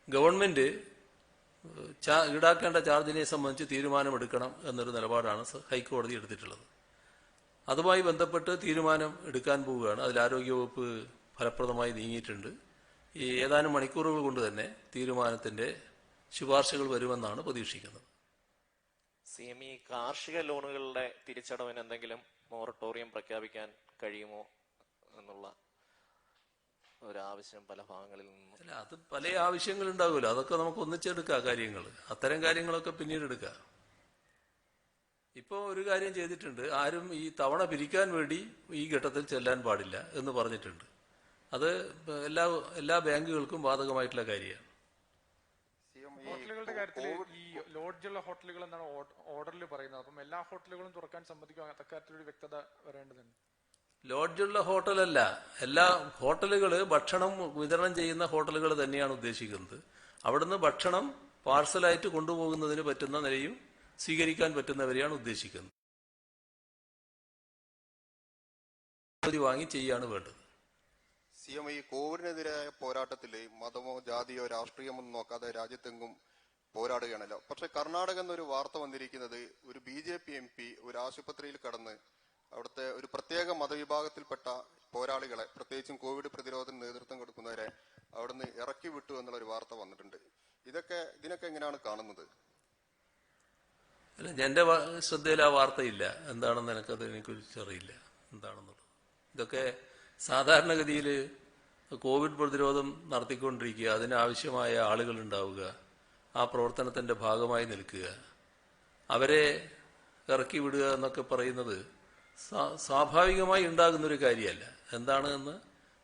ഗവൺമെന്റ് ഈടാക്കേണ്ട ചാർജിനെ സംബന്ധിച്ച് തീരുമാനമെടുക്കണം എന്നൊരു നിലപാടാണ് ഹൈക്കോടതി എടുത്തിട്ടുള്ളത്. അതുമായി ബന്ധപ്പെട്ട് തീരുമാനം എടുക്കാൻ പോവുകയാണ്. അതിൽ ആരോഗ്യവകുപ്പ് ഫലപ്രദമായി നീങ്ങിയിട്ടുണ്ട്. ഈ ഏതാനും മണിക്കൂറുകൾ കൊണ്ട് തന്നെ തീരുമാനത്തിന്റെ ശുപാർശകൾ വരുമെന്നാണ് പ്രതീക്ഷിക്കുന്നത്. CM ഈ കാർഷിക ലോണുകളുടെ തിരിച്ചടവിന് എന്തെങ്കിലും മൊറട്ടോറിയം പ്രഖ്യാപിക്കാൻ കഴിയുമോ എന്നുള്ള ഒരാവശ്യം പല ഭാഗങ്ങളിൽ നിന്നും. അല്ല, അത് പല ആവശ്യങ്ങൾ ഉണ്ടാവുമല്ലോ. അതൊക്കെ നമുക്ക് ഒന്നിച്ചെടുക്കാം കാര്യങ്ങൾ. അത്തരം കാര്യങ്ങളൊക്കെ പിന്നീട് എടുക്കാം. ഇപ്പോൾ ഒരു കാര്യം ചെയ്തിട്ടുണ്ട്. ആരും ഈ തവണ പിരിക്കാൻ വേണ്ടി ഈ ഘട്ടത്തിൽ ചെല്ലാൻ പാടില്ല എന്ന് പറഞ്ഞിട്ടുണ്ട്. അത് എല്ലാ ബാങ്കുകൾക്കും ബാധകമായിട്ടുള്ള കാര്യമാണ്. കാര്യത്തിൽ ഈ ലോഡ്ജുള്ള ഹോട്ടലുകൾ എന്നാണ് ഓർഡറിൽ പറയുന്നത്. അപ്പം എല്ലാ ഹോട്ടലുകളും തുറക്കാൻ സമ്മതിക്കുക, അക്കാര്യത്തിലൊരു വ്യക്തത വരേണ്ടതുണ്ട്. ലോഡ്ജുള്ള ഹോട്ടലല്ല, എല്ലാ ഹോട്ടലുകള് ഭക്ഷണം വിതരണം ചെയ്യുന്ന ഹോട്ടലുകൾ തന്നെയാണ് ഉദ്ദേശിക്കുന്നത്. അവിടുന്ന് ഭക്ഷണം പാർസലായിട്ട് കൊണ്ടുപോകുന്നതിന് പറ്റുന്ന നിലയും സ്വീകരിക്കാൻ പറ്റുന്നവരെയാണ് ഉദ്ദേശിക്കുന്നത്. വാങ്ങി ചെയ്യാണ് വേണ്ടത്. CM, ഈ കോവിഡിനെതിരായ പോരാട്ടത്തിൽ മതമോ ജാതിയോ രാഷ്ട്രീയമോ നോക്കാതെ രാജ്യത്തെങ്ങും പോരാടുകയാണല്ലോ. പക്ഷെ കർണാടക എന്നൊരു വാർത്ത വന്നിരിക്കുന്നത് ഒരു BJP MP ഒരു ആശുപത്രിയിൽ കടന്ന് അവിടുത്തെ ഒരു പ്രത്യേക മതവിഭാഗത്തിൽപ്പെട്ട പോരാളികളെ, പ്രത്യേകിച്ചും കോവിഡ് പ്രതിരോധത്തിന് നേതൃത്വം കൊടുക്കുന്നവരെ അവിടുന്ന് ഇറക്കി വിട്ടു എന്നുള്ള ഒരു വാർത്ത വന്നിട്ടുണ്ട്. ഇതിനൊക്കെ എങ്ങനെയാണ് കാണുന്നത്? അല്ല, എന്റെ ശ്രദ്ധയിൽ ആ വാർത്തയില്ല. എന്താണെന്ന് എനിക്കതിനെക്കുറിച്ച് അറിയില്ല എന്താണെന്നുള്ളത്. ഇതൊക്കെ സാധാരണഗതിയിൽ കോവിഡ് പ്രതിരോധം നടത്തിക്കൊണ്ടിരിക്കുക, അതിനാവശ്യമായ ആളുകൾ ഉണ്ടാവുക, ആ പ്രവർത്തനത്തിന്റെ ഭാഗമായി നിൽക്കുക, അവരെ ഇറക്കി വിടുക എന്നൊക്കെ പറയുന്നത് സ്വാഭാവികമായി ഉണ്ടാകുന്നൊരു കാര്യമല്ല. എന്താണെന്ന്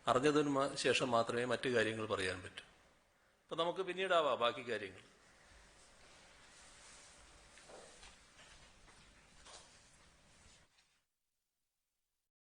അറിഞ്ഞതിന് ശേഷം മാത്രമേ മറ്റു കാര്യങ്ങൾ പറയാൻ പറ്റൂ. അപ്പൊ നമുക്ക് പിന്നീടാവാം ബാക്കി കാര്യങ്ങൾ.